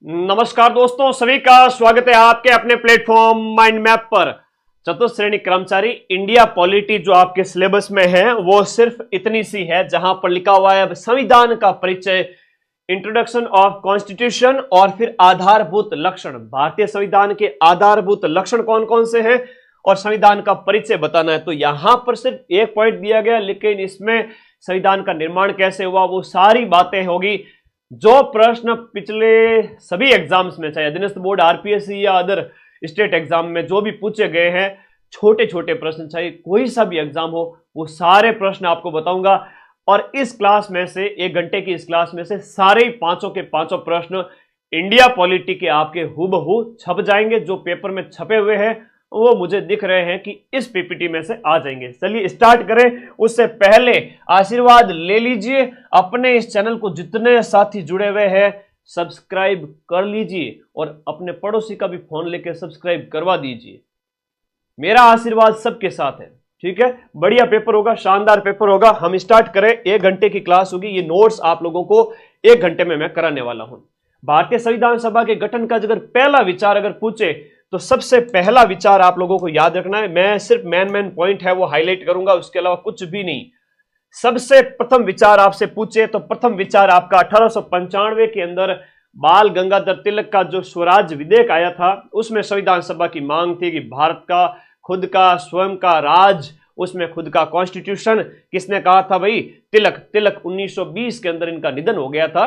नमस्कार दोस्तों, सभी का स्वागत है आपके अपने प्लेटफॉर्म माइंड मैप पर। चतुर्थ श्रेणी कर्मचारी इंडिया पॉलिटी जो आपके सिलेबस में है वो सिर्फ इतनी सी है, जहां पर लिखा हुआ है संविधान का परिचय, इंट्रोडक्शन ऑफ कॉन्स्टिट्यूशन और फिर आधारभूत लक्षण। भारतीय संविधान के आधारभूत लक्षण कौन कौन से हैं और संविधान का परिचय बताना है। तो यहां पर सिर्फ एक पॉइंट दिया गया, लेकिन इसमें संविधान का निर्माण कैसे हुआ वो सारी बातें होगी। जो प्रश्न पिछले सभी एग्जाम्स में, चाहे अधीनस्थ बोर्ड, आरपीएससी या अदर स्टेट एग्जाम में जो भी पूछे गए हैं, छोटे छोटे प्रश्न, चाहे कोई सा भी एग्जाम हो, वो सारे प्रश्न आपको बताऊंगा। और इस क्लास में से, 1 घंटे की इस क्लास में से सारे पांचों के पांचों प्रश्न इंडिया पॉलिटी के आपके हूबहू छप जाएंगे। जो पेपर में छपे हुए हैं वो मुझे दिख रहे हैं कि इस पीपीटी में से आ जाएंगे। चलिए स्टार्ट करें। उससे पहले आशीर्वाद ले लीजिए, अपने इस चैनल को जितने साथी जुड़े हुए हैं सब्सक्राइब कर लीजिए और अपने पड़ोसी का भी फोन लेकर सब्सक्राइब करवा दीजिए। मेरा आशीर्वाद सबके साथ है, ठीक है। बढ़िया पेपर होगा, शानदार पेपर होगा। हम स्टार्ट करें। 1 घंटे की क्लास होगी। ये नोट्स आप लोगों को 1 घंटे में मैं कराने वाला हूं। भारतीय संविधान सभा के गठन का अगर पहला विचार अगर पूछे तो सबसे पहला विचार आप लोगों को याद रखना है। मैं सिर्फ मेन पॉइंट है वो हाईलाइट करूंगा, उसके अलावा कुछ भी नहीं। सबसे प्रथम विचार आपसे पूछे तो प्रथम विचार आपका 1895 के अंदर बाल गंगाधर तिलक का जो स्वराज विधेयक आया था, उसमें संविधान सभा की मांग थी कि भारत का खुद का स्वयं का राज, उसमें खुद का कॉन्स्टिट्यूशन। किसने कहा था भाई? तिलक 1920 के अंदर इनका निधन हो गया था।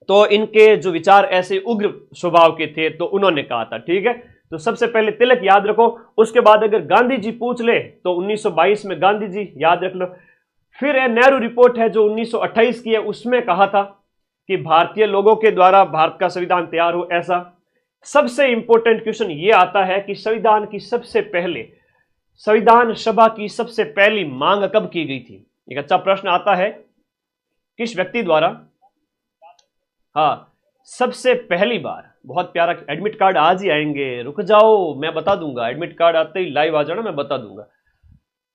तो इनके जो विचार ऐसे उग्र स्वभाव के थे तो उन्होंने कहा था, ठीक है। तो सबसे पहले तिलक याद रखो। उसके बाद अगर गांधी जी पूछ ले तो 1922 में गांधी जी याद रख लो। फिर नेहरू रिपोर्ट है जो 1928 की है, उसमें कहा था कि भारतीय लोगों के द्वारा भारत का संविधान तैयार हो। ऐसा सबसे इंपॉर्टेंट क्वेश्चन ये आता है कि संविधान सभा की सबसे पहली मांग कब की गई थी? एक अच्छा प्रश्न आता है। किस व्यक्ति द्वारा? हाँ, सबसे पहली बार। बहुत प्यारा। एडमिट कार्ड आज ही आएंगे, रुक जाओ मैं बता दूंगा। एडमिट कार्ड आते ही लाइव आ जाना, मैं बता दूंगा।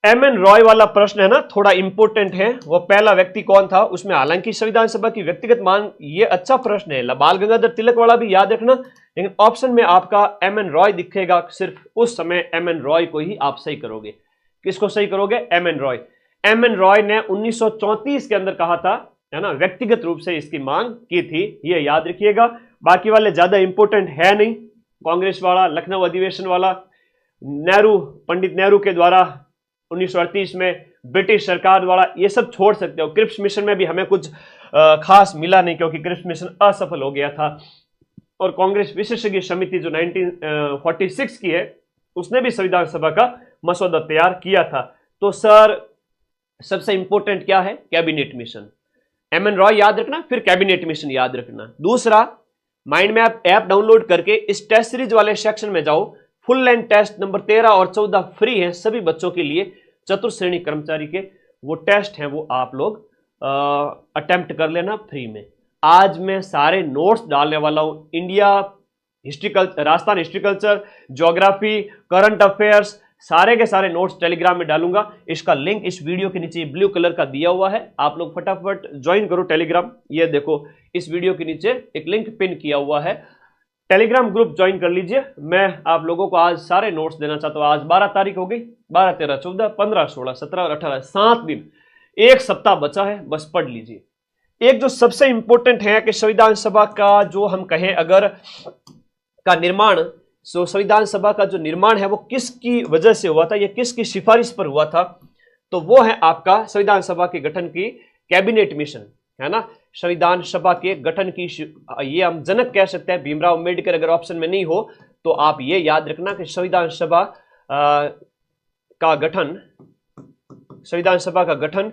एमएन रॉय वाला प्रश्न है ना, थोड़ा इंपॉर्टेंट है। वो पहला व्यक्ति कौन था उसमें, हालांकि संविधान सभा की व्यक्तिगत मांग, ये अच्छा प्रश्न है। बाल गंगाधर तिलक वाला भी याद रखना, लेकिन ऑप्शन में आपका एमएन रॉय दिखेगा। सिर्फ उस समय एमएन रॉय को ही आप सही करोगे। किसको सही करोगे? एमएन रॉय। एमएन रॉय ने 1934 के अंदर कहा था, है ना, व्यक्तिगत रूप से इसकी मांग की थी, ये याद रखिएगा। बाकी वाले ज्यादा इंपॉर्टेंट है नहीं। कांग्रेस वाला, लखनऊ अधिवेशन वाला, पंडित नेहरू के द्वारा 1938 में, ब्रिटिश सरकार द्वारा, ये सब छोड़ सकते हो। क्रिप्स मिशन में भी हमें कुछ खास मिला नहीं, क्योंकि क्रिप्स मिशन असफल हो गया था। और कांग्रेस विशेषज्ञ समिति जो 1946 की है, उसने भी संविधान सभा का मसौदा तैयार किया था। तो सर सबसे इंपॉर्टेंट क्या है? Cabinet mission. एमएन रॉय याद रखना, फिर कैबिनेट मिशन याद रखना। दूसरा, माइंड मैप ऐप डाउनलोड करके इस टेस्ट सीरीज वाले सेक्शन में जाओ। फुल लेंथ टेस्ट नंबर 13 और 14 फ्री है सभी बच्चों के लिए, चतुर्थ श्रेणी कर्मचारी के। वो टेस्ट हैं वो आप लोग अटेम्प्ट कर लेना फ्री में। आज मैं सारे नोट्स डालने वाला हूं। India history culture, Rajasthan history culture, geography, current affairs, सारे के सारे नोट्स टेलीग्राम में डालूंगा। इसका लिंक इस वीडियो के नीचे ब्लू कलर का दिया हुआ है, आप लोग फटाफट ज्वाइन करो टेलीग्राम। ये देखो, इस वीडियो के नीचे एक लिंक पिन किया हुआ है, टेलीग्राम ग्रुप ज्वाइन कर लीजिए। मैं आप लोगों को आज सारे नोट्स देना चाहता हूं। आज 12 तारीख हो गई, 12, 13, 14, 15, 16, 17 और 18, 7 दिन, 1 सप्ताह बचा है, बस पढ़ लीजिए। एक जो सबसे इंपॉर्टेंट है कि संविधान सभा का जो हम कहें अगर का निर्माण, संविधान सभा का जो निर्माण है वो किसकी वजह से हुआ था, ये किसकी सिफारिश पर हुआ था? तो वो है आपका संविधान सभा के गठन की कैबिनेट मिशन, है ना। संविधान सभा के गठन की ये हम जनक कह सकते हैं भीमराव अम्बेडकर। अगर ऑप्शन में नहीं हो तो आप ये याद रखना कि संविधान सभा का गठन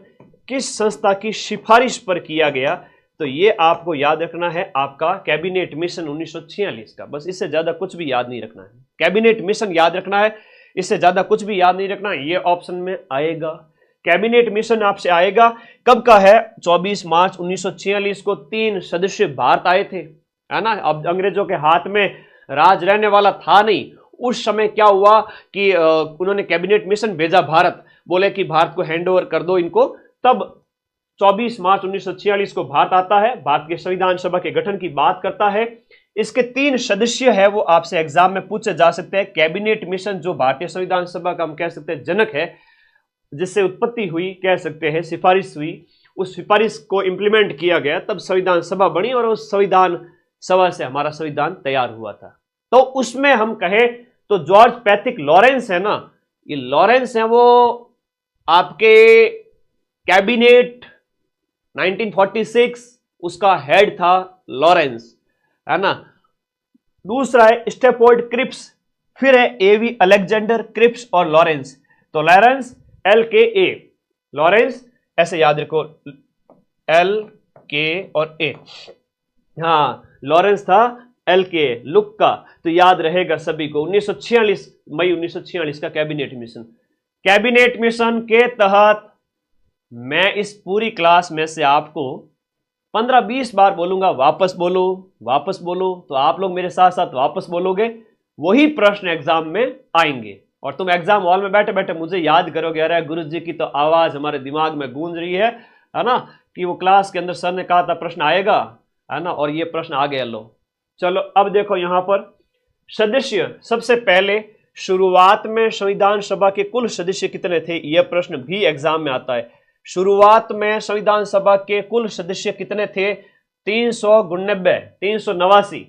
किस संस्था की सिफारिश पर किया गया। तो ये आपको याद रखना है, आपका कैबिनेट मिशन 1946 का। बस इससे ज्यादा कुछ भी याद नहीं रखना है। कैबिनेट मिशन याद रखना है, इससे ज्यादा कुछ भी याद नहीं रखना। ये ऑप्शन में आएगा। कैबिनेट मिशन आपसे आएगा। कब का है? 24 मार्च 1946 को 3 सदस्य भारत आए थे, है ना। अब अंग्रेजों के हाथ में राज रहने वाला था नहीं। उस समय क्या हुआ कि उन्होंने कैबिनेट मिशन भेजा भारत, बोले कि भारत को हैंड ओवर कर दो इनको। तब 24 मार्च 1946 को भारत आता है, भारत के संविधान सभा के गठन की बात करता है। इसके 3 सदस्य है वो आपसे एग्जाम में पूछे जा सकते हैं। कैबिनेट मिशन जो भारतीय संविधान सभा का हम कह सकते हैं जनक है, जिससे उत्पत्ति हुई, कह सकते हैं सिफारिश हुई, उस सिफारिश को इंप्लीमेंट किया गया, तब संविधान सभा बनी और उस संविधान सभा से हमारा संविधान तैयार हुआ था। तो उसमें हम कहें तो जॉर्ज पैट्रिक लॉरेंस है ना, ये लॉरेंस है वो आपके कैबिनेट 1946 उसका हेड था लॉरेंस, है ना। दूसरा है स्टेफोर्ड क्रिप्स, फिर है एवी अलेक्जेंडर क्रिप्स और लॉरेंस। तो लॉरेंस LKA, लॉरेंस ऐसे याद रखो, LK और A। हाँ, लॉरेंस था LKA, लुक का, तो याद रहेगा सभी को। 1946 मई 1946 का कैबिनेट मिशन। कैबिनेट मिशन के तहत मैं इस पूरी क्लास में से आपको 15-20 बार बोलूंगा, वापस बोलो वापस बोलो, तो आप लोग मेरे साथ साथ वापस बोलोगे, वही प्रश्न एग्जाम में आएंगे और तुम एग्जाम हॉल में बैठे बैठे मुझे याद करोगे, अरे गुरुजी की तो आवाज हमारे दिमाग में गूंज रही है ना, कि वो क्लास के अंदर सर ने कहा था प्रश्न आएगा, है ना, और ये प्रश्न आ गया। लो चलो अब देखो यहां पर सदस्य, सबसे पहले शुरुआत में संविधान सभा के कुल सदस्य कितने थे, यह प्रश्न भी एग्जाम में आता है। शुरुआत में संविधान सभा के कुल सदस्य कितने थे, 389।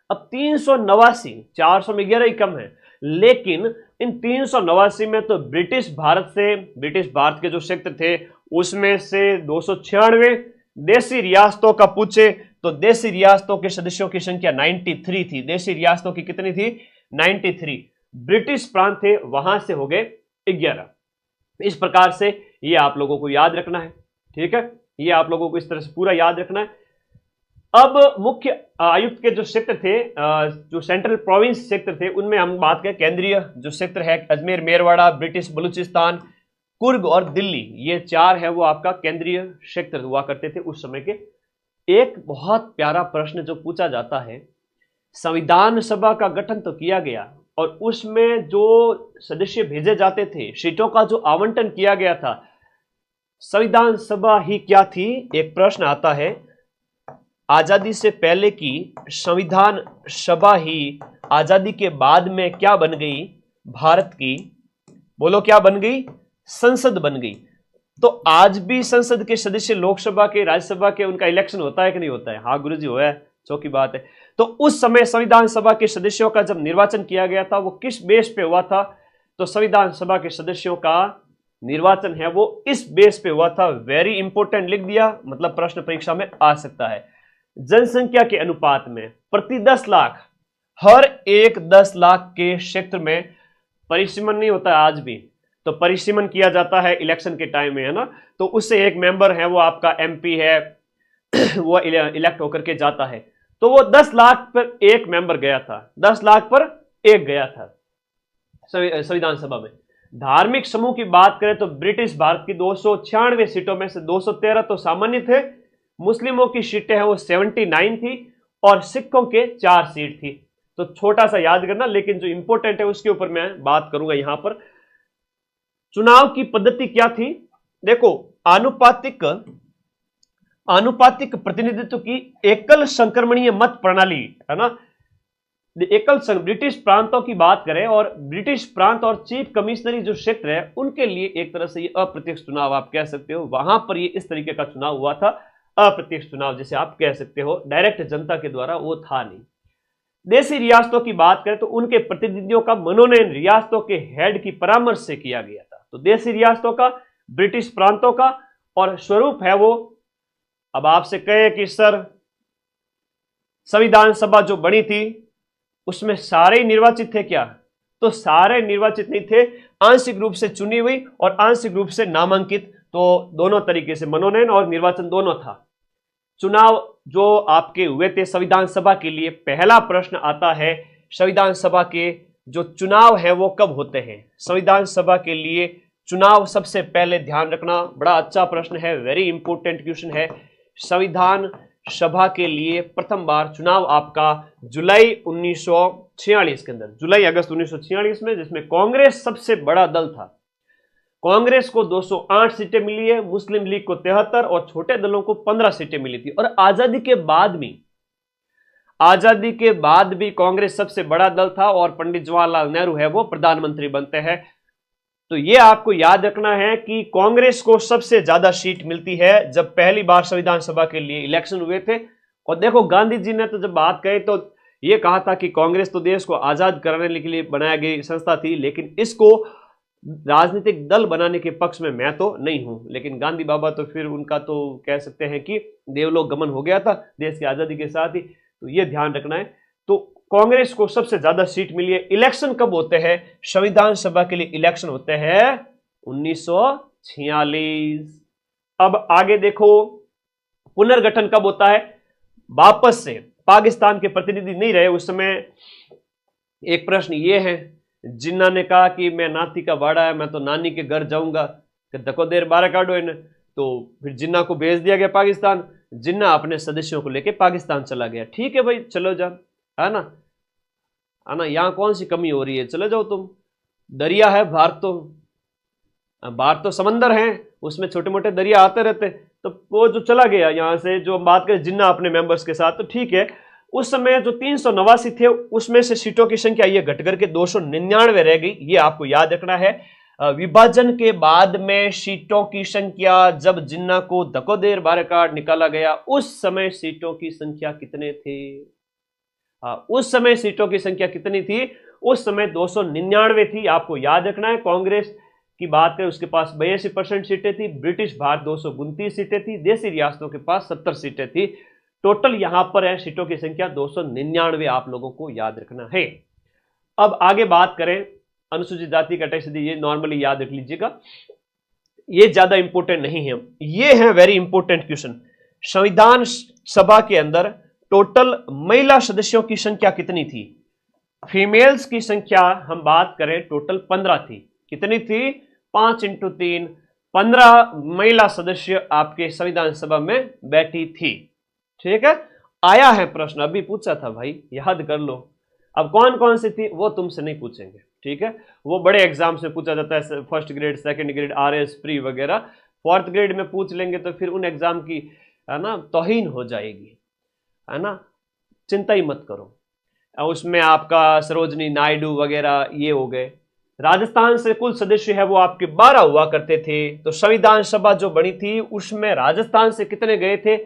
अब 389, 400 में 11 ही कम है, लेकिन इन 389 में तो ब्रिटिश भारत के जो क्षेत्र थे उसमें से 296 देसी रियासतों का पूछे तो देसी रियासतों के सदस्यों की संख्या 93 थी। देसी रियासतों की कितनी थी, 93। ब्रिटिश प्रांत थे, वहां से हो गए 11। इस प्रकार से ये आप लोगों को याद रखना है, ठीक है, ये आप लोगों को इस तरह से पूरा याद रखना है। अब मुख्य आयुक्त के जो क्षेत्र थे, जो सेंट्रल प्रोविंस क्षेत्र थे, उनमें हम बात करें केंद्रीय जो क्षेत्र है, अजमेर, मेरवाड़ा, ब्रिटिश बलूचिस्तान, कुर्ग और दिल्ली, ये 4 है वो आपका केंद्रीय क्षेत्र हुआ करते थे उस समय के। एक बहुत प्यारा प्रश्न जो पूछा जाता है, संविधान सभा का गठन तो किया गया और उसमें जो सदस्य भेजे जाते थे, सीटों का जो आवंटन किया गया था, संविधान सभा ही क्या थी। एक प्रश्न आता है, आजादी से पहले की संविधान सभा ही आजादी के बाद में क्या बन गई, भारत की, बोलो क्या बन गई, संसद बन गई। तो आज भी संसद के सदस्य लोकसभा के, राज्यसभा के, उनका इलेक्शन होता है कि नहीं होता है, हाँ गुरुजी हुआ है, चौकी बात है। तो उस समय संविधान सभा के सदस्यों का जब निर्वाचन किया गया था वो किस बेस पे हुआ था, तो संविधान सभा के सदस्यों का निर्वाचन है वो इस बेस पे हुआ था। वेरी इंपॉर्टेंट लिख दिया, मतलब प्रश्न परीक्षा में आ सकता है। जनसंख्या के अनुपात में प्रति 10 लाख, हर एक 10 लाख के क्षेत्र में परिसीमन नहीं होता है आज भी, तो परिसीमन किया जाता है इलेक्शन के टाइम में, है ना। तो उससे एक मेंबर है वो आपका MP है, वो इलेक्ट होकर के जाता है। तो वो 10 लाख पर एक मेंबर गया था, 10 लाख पर एक गया था संविधान सभा में। धार्मिक समूह की बात करें तो ब्रिटिश भारत की 296 सीटों में से 213 तो सामान्य थे, मुस्लिमों की सीटें हैं वो 79 थी और सिखों के 4 सीट थी। तो छोटा सा याद करना, लेकिन जो इंपॉर्टेंट है उसके ऊपर मैं बात करूंगा। यहां पर चुनाव की पद्धति क्या थी, देखो आनुपातिक प्रतिनिधित्व की एकल संक्रमणीय मत प्रणाली, है ना। ब्रिटिश प्रांतों की बात करें और ब्रिटिश प्रांत और चीफ कमिश्नरी जो क्षेत्र है उनके लिए एक तरह से ये अप्रत्यक्ष चुनाव आप कह सकते हो, वहां पर ये इस तरीके का चुनाव हुआ था, अप्रत्यक्ष चुनाव जैसे आप कह सकते हो, डायरेक्ट जनता के द्वारा वो था नहीं। देशी रियासतों की बात करें तो उनके प्रतिनिधियों का मनोनयन रियासतों के हेड की परामर्श से किया गया था। तो देशी रियासतों का, ब्रिटिश प्रांतों का, और स्वरूप है वो, अब आपसे कहे कि सर संविधान सभा जो बनी थी उसमें सारे निर्वाचित थे क्या, तो सारे निर्वाचित नहीं थे, आंशिक रूप से चुनी हुई और आंशिक रूप से नामांकित, तो दोनों तरीके से मनोनयन और निर्वाचन दोनों था। चुनाव जो आपके हुए थे संविधान सभा के लिए, पहला प्रश्न आता है संविधान सभा के जो चुनाव है वो कब होते हैं। संविधान सभा के लिए चुनाव सबसे पहले ध्यान रखना, बड़ा अच्छा प्रश्न है, वेरी इंपॉर्टेंट क्वेश्चन है। संविधान सभा के लिए प्रथम बार चुनाव आपका जुलाई 1946 के अंदर, जुलाई अगस्त 1946 में, जिसमें कांग्रेस सबसे बड़ा दल था। कांग्रेस को 208 सीटें मिली है, मुस्लिम लीग को 73 और छोटे दलों को 15 सीटें मिली थी। और आजादी के बाद भी आजादी के बाद भी कांग्रेस सबसे बड़ा दल था और पंडित जवाहरलाल नेहरू है वो प्रधानमंत्री बनते हैं। तो ये आपको याद रखना है कि कांग्रेस को सबसे ज्यादा सीट मिलती है जब पहली बार संविधान सभा के लिए इलेक्शन हुए थे। और देखो गांधी जी ने तो जब बात कही तो ये कहा था कि कांग्रेस तो देश को आजाद कराने के लिए बनाई गई संस्था थी, लेकिन इसको राजनीतिक दल बनाने के पक्ष में मैं तो नहीं हूं। लेकिन गांधी बाबा तो फिर उनका तो कह सकते हैं कि देवलोक गमन हो गया था देश की आजादी के साथ ही, तो ये ध्यान रखना है। तो कांग्रेस को सबसे ज्यादा सीट मिली है। इलेक्शन कब होते हैं? संविधान सभा के लिए इलेक्शन होते हैं 1946। अब आगे देखो पुनर्गठन कब होता है? वापस से पाकिस्तान के प्रतिनिधि नहीं रहे उस समय। एक प्रश्न ये है, जिन्ना ने कहा कि मैं नाती का बाड़ा है, मैं तो नानी के घर जाऊंगा, धको देर बारह काटो इन्हें। तो फिर जिन्ना को भेज दिया गया पाकिस्तान। जिन्ना अपने सदस्यों को लेकर पाकिस्तान चला गया। ठीक है भाई, चलो जा, है ना, यहां कौन सी कमी हो रही है, चले जाओ तुम। दरिया है बाहर तो समंदर है, उसमें छोटे मोटे दरिया आते रहते। तो वो जो चला गया यहां से, जो बात करें जिन्ना अपने मेंबर्स के साथ, तो ठीक है। उस समय जो 389 थे उसमें से सीटों की संख्या ये घट करके 299 रह गई। ये आपको याद रखना है। विभाजन के बाद में सीटों की संख्या, जब जिन्ना को धकोदेर बारकाट निकाला गया उस समय सीटों की संख्या कितने थे? उस समय सीटों की संख्या कितनी थी? उस समय 299 थी। आपको याद रखना है। कांग्रेस की बात करें उसके पास 82% सीटें थी। ब्रिटिश भारत 229 सीटें थी। देसी रियासतों के पास 70 सीटें थी। टोटल यहां पर है सीटों की संख्या 299। आप लोगों को याद रखना है। अब आगे बात करें अनुसूचित जाति कैटेगरी, ये नॉर्मली याद रख लीजिएगा, ये ज्यादा इंपॉर्टेंट नहीं है। ये है वेरी इंपॉर्टेंट क्वेश्चन। संविधान सभा के अंदर टोटल महिला सदस्यों की संख्या कितनी थी? फीमेल्स की संख्या हम बात करें टोटल 15 थी। कितनी थी? 5 × 3, 15 महिला सदस्य आपके संविधान सभा में बैठी थी। ठीक है, आया है प्रश्न, अभी पूछा था भाई, याद कर लो। अब कौन कौन सी थी वो तुमसे नहीं पूछेंगे, ठीक है, वो बड़े एग्जाम्स में पूछा जाता है, first grade, second grade, RS pre वगैरह। फोर्थ ग्रेड में पूछ लेंगे तो फिर उन एग्जाम की, है ना, तौहीन हो जाएगी, है ना, चिंता ही मत करो। उसमें आपका सरोजनी नायडू वगैरह ये हो गए। राजस्थान से कुल सदस्य है वो आपके 12 हुआ करते थे। तो संविधान सभा जो बनी थी उसमें राजस्थान से कितने गए थे?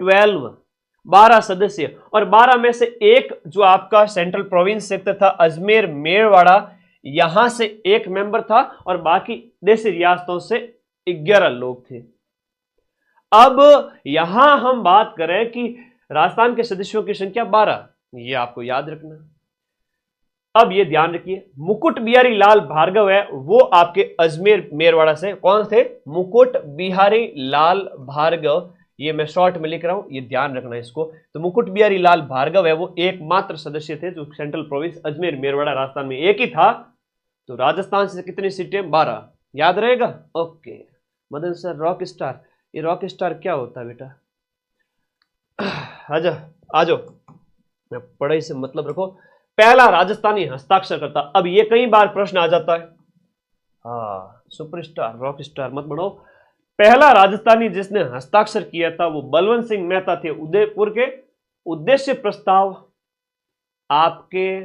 12 सदस्य। और 12 में से एक जो आपका सेंट्रल प्रोविंस सेक्टर था अजमेर मेरवाड़ा, यहां से एक मेंबर था और बाकी देसी रियासतों से 11 लोग थे। अब यहां हम बात करें कि राजस्थान के सदस्यों की संख्या 12, ये आपको याद रखना। अब ये ध्यान रखिए, मुकुट बिहारी लाल भार्गव है वो आपके अजमेर मेरवाड़ा से। कौन थे? मुकुट बिहारी लाल भार्गव। ये मैं शॉर्ट में लिख रहा हूं, ये ध्यान रखना इसको। तो मुकुट बिहारी लाल भार्गव है वो एकमात्र सदस्य थे जो सेंट्रल प्रोविंस अजमेर मेरवाड़ा राजस्थान में एक ही था। तो राजस्थान से कितनी सीटें? 12। याद रहेगा? Okay. Madan sir rock star, ये रॉक स्टार क्या होता है बेटा? आ जाओ, पढ़ाई से मतलब रखो। पहला राजस्थानी हस्ताक्षर करता। अब ये कई बार प्रश्न आ जाता है। हाँ, सुपरस्टार रॉक स्टार मत बढ़ो। पहला राजस्थानी जिसने हस्ताक्षर किया था वो बलवंत सिंह मेहता थे उदयपुर के। उद्देश्य प्रस्ताव आपके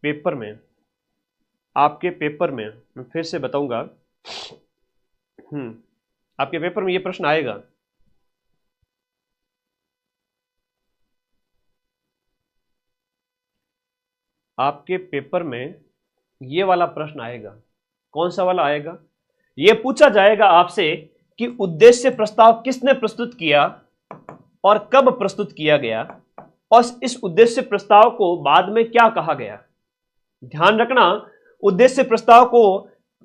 पेपर में मैं फिर से बताऊंगा। आपके पेपर में ये प्रश्न आएगा। आपके पेपर में ये वाला प्रश्न आएगा। कौन सा वाला आएगा? ये पूछा जाएगा आपसे कि उद्देश्य प्रस्ताव किसने प्रस्तुत किया और कब प्रस्तुत किया गया और इस उद्देश्य प्रस्ताव को बाद में क्या कहा गया। ध्यान रखना, उद्देश्य प्रस्ताव को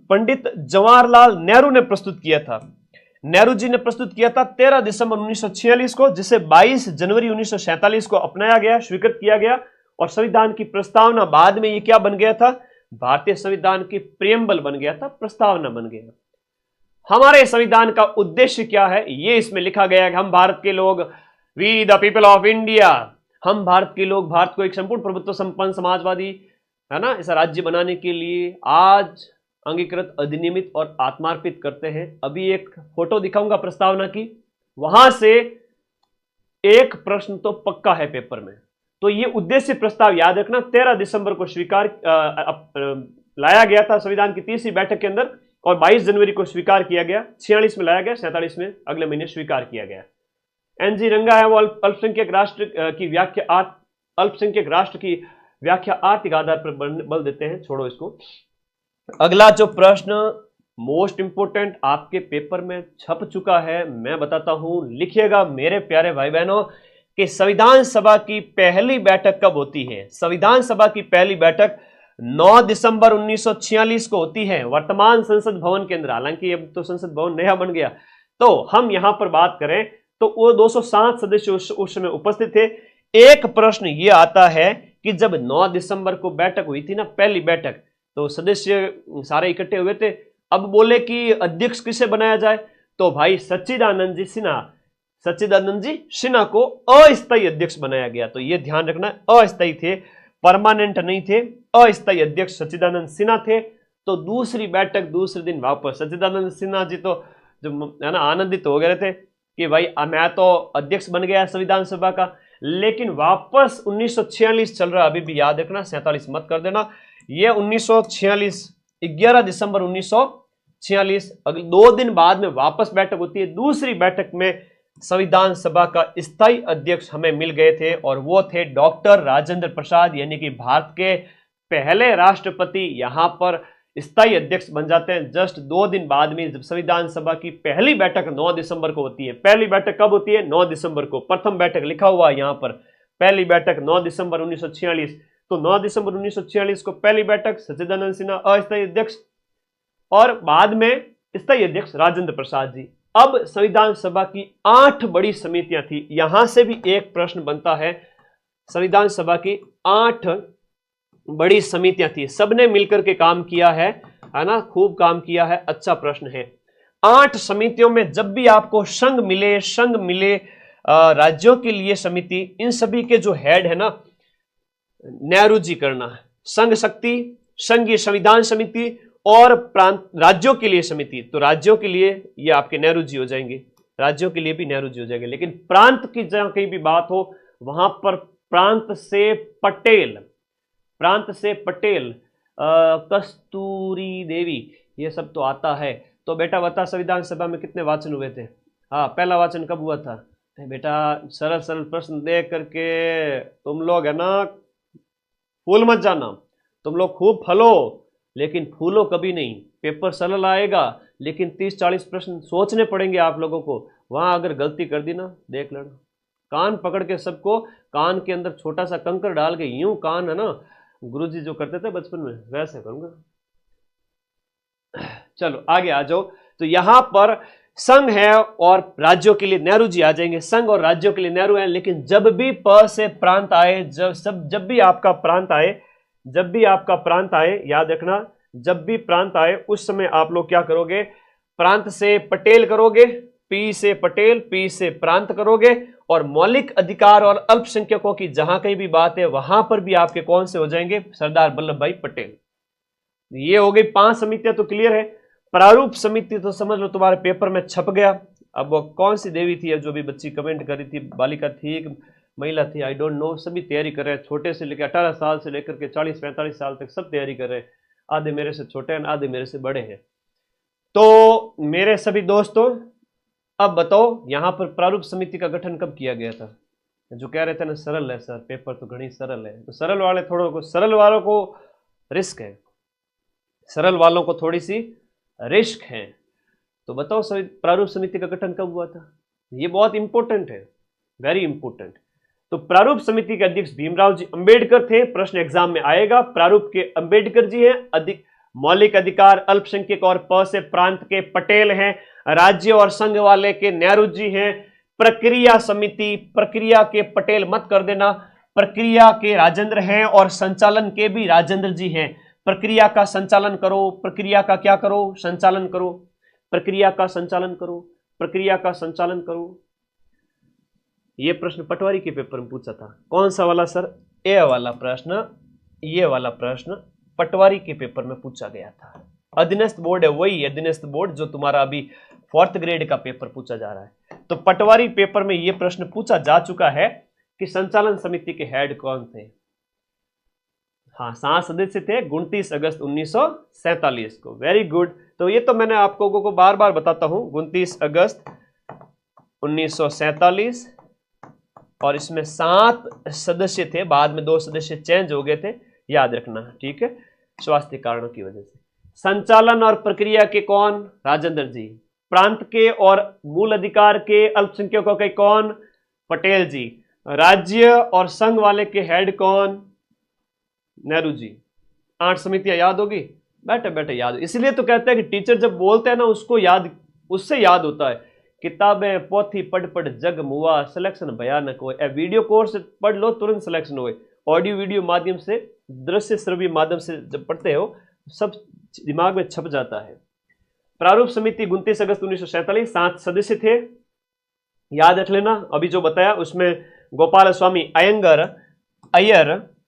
पंडित जवाहरलाल नेहरू ने प्रस्तुत किया था। नेहरू जी ने प्रस्तुत किया था 13 दिसंबर 1946 को, जिसे 22 जनवरी 1947 को अपनाया गया, स्वीकृत किया गया। और संविधान की प्रस्तावना बाद में ये क्या बन गया था? भारतीय संविधान की प्रियम्बल बन गया था, प्रस्तावना बन गया। हमारे संविधान का उद्देश्य क्या है ये इसमें लिखा गया है कि हम भारत के लोग, we the people of India, हम भारत के लोग भारत को एक संपूर्ण प्रभुत्व संपन्न समाजवादी, है ना, ऐसा राज्य बनाने के लिए आज अंगीकृत, अधिनियमित और आत्मार्पित करते हैं। अभी एक फोटो दिखाऊंगा प्रस्तावना की, वहां से एक प्रश्न तो पक्का है पेपर में। तो ये उद्देश्य प्रस्ताव याद रखना 13 दिसंबर को लाया गया था संविधान की 30वीं बैठक के अंदर, और 22 जनवरी को स्वीकार किया गया। 46 में लाया गया, 47 में अगले महीने स्वीकार किया गया। एनजी रंगा है वो अल्पसंख्यक राष्ट्र की व्याख्या, अल्पसंख्यक राष्ट्र की व्याख्या आर्थिक आधार पर बल देते हैं। छोड़ो इसको। अगला जो प्रश्न मोस्ट इंपोर्टेंट आपके पेपर में छप चुका है, मैं बताता हूं, लिखिएगा मेरे प्यारे भाई बहनों कि संविधान सभा की पहली बैठक कब होती है। संविधान सभा की पहली बैठक 9 दिसंबर 1946 को होती है, वर्तमान संसद भवन के अंदर। हालांकि अब तो संसद भवन नया बन गया। तो हम यहां पर बात करें तो वो 207 सदस्य उस समय उपस्थित थे। एक प्रश्न ये आता है कि जब 9 दिसंबर को बैठक हुई थी ना, पहली बैठक, तो सदस्य सारे इकट्ठे हुए थे। अब बोले कि अध्यक्ष किसे बनाया जाए, तो भाई सच्चिदानंद जी सिन्हा को अस्थायी अध्यक्ष बनाया गया। तो ये ध्यान रखना, अस्थायी थे, परमानेंट नहीं थे, अस्थायी अध्यक्ष सच्चिदानंद सिन्हा थे। तो दूसरी बैठक दूसरे दिन वापस, सच्चिदानंद सिन्हा जी तो जो है ना आनंदित हो गए थे कि भाई मैं तो अध्यक्ष बन गया संविधान सभा का। लेकिन वापस 1946 चल रहा, अभी भी याद रखना, 47 मत कर देना। ये 1946 11 दिसंबर 1946 अगले 2 दिन बाद में वापस बैठक होती है। दूसरी बैठक में संविधान सभा का स्थायी अध्यक्ष हमें मिल गए थे, और वो थे डॉक्टर राजेंद्र प्रसाद, यानी कि भारत के पहले राष्ट्रपति यहां पर स्थायी अध्यक्ष बन जाते हैं। जस्ट 2 दिन बाद में जब संविधान सभा की पहली बैठक 9 दिसंबर को होती है। पहली बैठक कब होती है? 9 दिसंबर को। प्रथम बैठक लिखा हुआ है यहां पर, पहली बैठक 9 दिसंबर 1946। तो 9 दिसंबर 1946 को पहली बैठक, सच्चिदानंद सिन्हा अस्थायी अध्यक्ष, और बाद में स्थायी अध्यक्ष राजेंद्र प्रसाद जी। अब संविधान सभा की 8 बड़ी समितियां थी। यहां से भी एक प्रश्न बनता है, संविधान सभा की 8 बड़ी समितियां थी, सबने मिलकर के काम किया है ना, खूब काम किया है। अच्छा प्रश्न है। 8 समितियों में जब भी आपको संघ मिले राज्यों के लिए समिति, इन सभी के जो हेड है ना, नेहरू जी करना है। संघ शक्ति, संघीय संविधान समिति और प्रांत राज्यों के लिए समिति, तो राज्यों के लिए ये आपके नेहरू जी हो जाएंगे, राज्यों के लिए भी नेहरू जी हो जाएंगे। लेकिन प्रांत की जहां कहीं भी बात हो, वहां पर प्रांत से पटेल, कस्तूरी देवी, ये सब तो आता है। तो बेटा बता, संविधान सभा में कितने वाचन हुए थे? हाँ, पहला वाचन कब हुआ था? बेटा सरल प्रश्न देख करके तुम लोग है ना फूल मत जाना, तुम लोग खूब फलो लेकिन फूलो कभी नहीं। पेपर सरल आएगा लेकिन 30-40 प्रश्न सोचने पड़ेंगे आप लोगों को। वहां अगर गलती कर दी ना, देख लेना, कान पकड़ के सबको कान के अंदर छोटा सा कंकर डाल के यूं कान है ना, गुरुजी जो करते थे बचपन में, वैसे करूंगा। चलो आगे आ जाओ। तो यहां पर संघ है और राज्यों के लिए नेहरू जी आ जाएंगे। संघ और राज्यों के लिए नेहरू है। लेकिन जब भी प से प्रांत आए, जब भी आपका प्रांत आए, याद रखना, जब भी प्रांत आए उस समय आप लोग क्या करोगे? प्रांत से पटेल करोगे, पी से पटेल, पी से प्रांत करोगे, और मौलिक अधिकार और अल्पसंख्यकों की जहां कहीं भी बात है वहां पर भी आपके कौन से हो जाएंगे? सरदार वल्लभ भाई पटेल। ये हो गई 5 समितियां, तो क्लियर है। प्रारूप समिति तो समझ लो तुम्हारे पेपर में छप गया। अब वो कौन सी देवी थी जो भी बच्ची कमेंट करी थी, बालिका थी, एक महिला थी, आई डोंट नो। सभी तैयारी कर रहे हैं, छोटे से लेकर 18 साल से लेकर के 40-45 साल तक सब तैयारी कर रहे हैं। आधे मेरे से छोटे हैं, आधे मेरे से बड़े हैं। तो मेरे सभी दोस्तों, अब बताओ यहां पर प्रारूप समिति का गठन कब किया गया था? जो कह रहे थे ना सरल है सर, पेपर तो घनी सरल है, तो सरल वालों को रिस्क है, सरल वालों को थोड़ी सी रिस्क है। तो बताओ प्रारूप समिति का गठन कब हुआ था? ये बहुत इंपॉर्टेंट है, वेरी इंपॉर्टेंट। तो प्रारूप समिति के अध्यक्ष भीमराव जी अंबेडकर थे। प्रश्न एग्जाम में आएगा। प्रारूप के अंबेडकर जी हैं। मौलिक अधिकार अल्पसंख्यक और प से प्रांत के पटेल हैं। राज्य और संघ वाले के नेहरू जी हैं। प्रक्रिया समिति, प्रक्रिया के पटेल मत कर देना, प्रक्रिया के राजेंद्र हैं और संचालन के भी राजेंद्र जी हैं। प्रक्रिया का संचालन करो, प्रक्रिया का क्या करो? संचालन करो, प्रक्रिया का संचालन करो, प्रक्रिया का संचालन करो। यह प्रश्न पटवारी के पेपर में पूछा था। कौन सा वाला सर? ए वाला प्रश्न, ये वाला प्रश्न पटवारी के पेपर में पूछा गया था। अधीनस्थ बोर्ड है, वही अधीनस्थ बोर्ड जो तुम्हारा अभी 4th ग्रेड का पेपर पूछा जा रहा है। तो पटवारी पेपर में यह प्रश्न पूछा जा चुका है कि संचालन समिति के हेड कौन थे? हाँ, 7 सदस्य थे 29 अगस्त 1947 को। Very good. तो ये तो मैंने आपको को बार बार बताता हूं, 29 अगस्त 1947, और इसमें 7 सदस्य थे, बाद में 2 सदस्य चेंज हो गए थे, याद रखना, ठीक है, स्वास्थ्य कारणों की वजह से। संचालन और प्रक्रिया के कौन? राजेंद्र जी। प्रांत के और मूल अधिकार के अल्पसंख्यकों के कौन? पटेल जी। राज्य और संघ वाले के हेड कौन? नेहरू जी। 8 समितियां याद होगी, बैठे बैठे याद। इसलिए तो कहते हैं कि टीचर जब बोलते हैं ना, उसको याद, उससे याद होता है। किताबें पोथी पढ़ पढ़ जग मुआ, सिलेक्शन भयानक हो। वीडियो कोर्स पढ़ लो, तुरंत सिलेक्शन हो। ऑडियो वीडियो माध्यम से, दृश्य श्रव्य माध्यम से जब पढ़ते हो, सब दिमाग में छप जाता है। प्रारूप समिति 29 अगस्त 1947, 7 सदस्य थे, याद रख लेना। अभी जो बताया उसमें गोपाल स्वामी अय्यर,